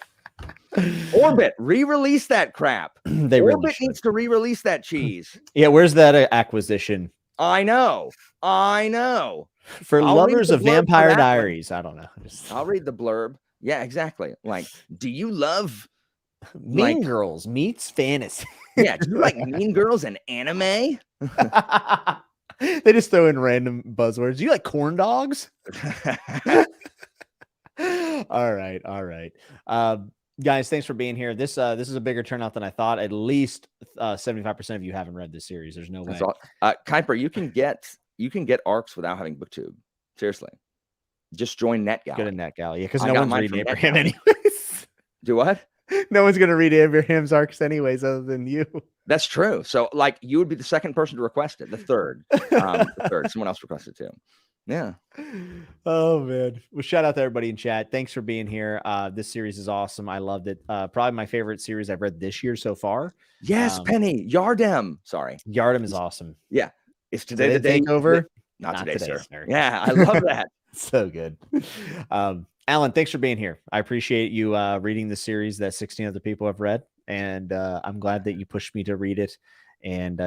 Orbit, re-release that crap. Orbit needs to re-release that cheese. Yeah, where's that acquisition? I know. For lovers of Vampire Diaries, I don't know. I'll read the blurb. Yeah, exactly. Like, do you love Mean Girls meets fantasy? Yeah, do you like Mean Girls and anime? They just throw in random buzzwords. Do you like corn dogs? All right. Guys, thanks for being here. This is a bigger turnout than I thought. At least 75% of you haven't read this series. There's no way. Kuiper, you can get arcs without having BookTube. Seriously. Just join NetGalley. Go to NetGalley. Yeah, because no one's reading Abraham anyways. Do what? No one's going to read Abraham's arcs anyways other than you. That's true. So, like, you would be the second person to request it. The third. Someone else requested too. Yeah. Oh, man. Well, shout out to everybody in chat. Thanks for being here. This series is awesome. I loved it. Probably my favorite series I've read this year so far. Yes, Penny. Yardem. Sorry. Yardem is awesome. Yeah. Is today the day over? Not today, sir. Yeah, I love that. So good. Alan, thanks for being here. I appreciate you reading the series that 16 other people have read, and I'm glad that you pushed me to read it. And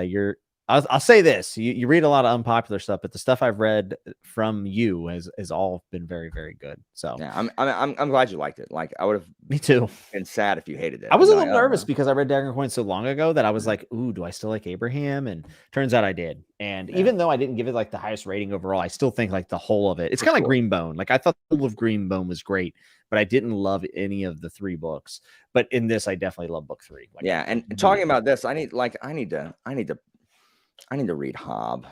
I'll say this: you read a lot of unpopular stuff, but the stuff I've read from you has all been very, very good. So yeah, I'm glad you liked it. Like, I would have me too been sad if you hated it. I was a little nervous because I read Dagger Coin so long ago that I was like, ooh, do I still like Abraham? And turns out I did. And even though I didn't give it like the highest rating overall, I still think like the whole of it. It's kind of like Greenbone. Like, I thought the whole of Greenbone was great, but I didn't love any of the 3 books. But in this, I definitely love book 3. Like, yeah, and talking about this, I need to read Hob.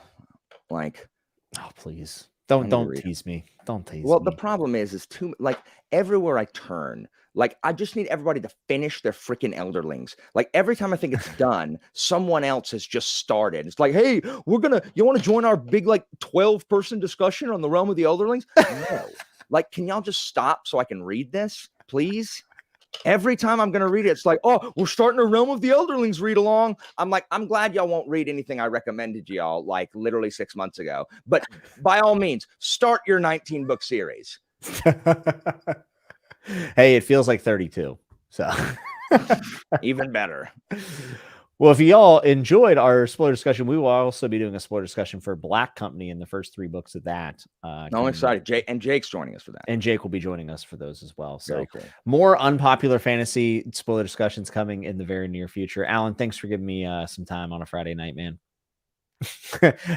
Like, oh, please don't tease me. Don't tease me. Well, the problem is too, like, everywhere I turn, like, I just need everybody to finish their freaking Elderlings. Like, every time I think it's done, someone else has just started. It's like, hey, you want to join our big, like, 12-person discussion on the realm of the Elderlings? No. Like, can y'all just stop so I can read this, please? Every time I'm going to read it, it's like, oh, we're starting a Realm of the Elderlings read along. I'm like, I'm glad y'all won't read anything I recommended y'all like literally 6 months ago. But by all means, start your 19-book series. Hey, it feels like 32. So even better. Well, if y'all enjoyed our spoiler discussion, we will also be doing a spoiler discussion for Black Company in the first 3 books of that. I'm excited. Jake's joining us for that. And Jake will be joining us for those as well. So cool. More unpopular fantasy spoiler discussions coming in the very near future. Alan, thanks for giving me some time on a Friday night, man.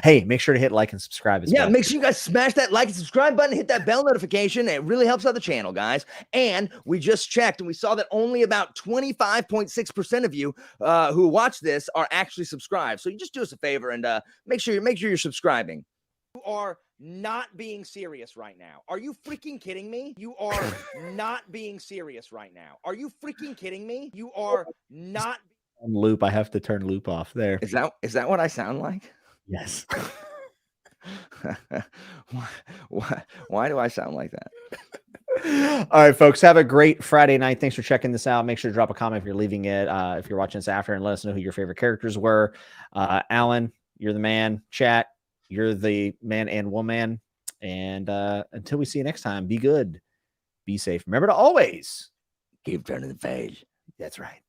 Hey, make sure to hit like and subscribe as well. Make sure you guys smash that like and subscribe button, hit that bell notification. It really helps out the channel, guys. And we just checked and we saw that only about 25.6% of you who watch this are actually subscribed. So you just do us a favor and make sure you're subscribing. You are not being serious right now. Are you freaking kidding me? You are not being serious right now. Are you freaking kidding me? You are not on loop. I have to turn loop off there. Is that what I sound like? Yes. Why do I sound like that? All right, folks, have a great Friday night. Thanks for checking this out. Make sure to drop a comment if you're leaving it, if you're watching this after, and let us know who your favorite characters were. Alan, you're the man. Chat, you're the man and woman. And until we see you next time, be good, be safe. Remember to always keep turning the page. That's right.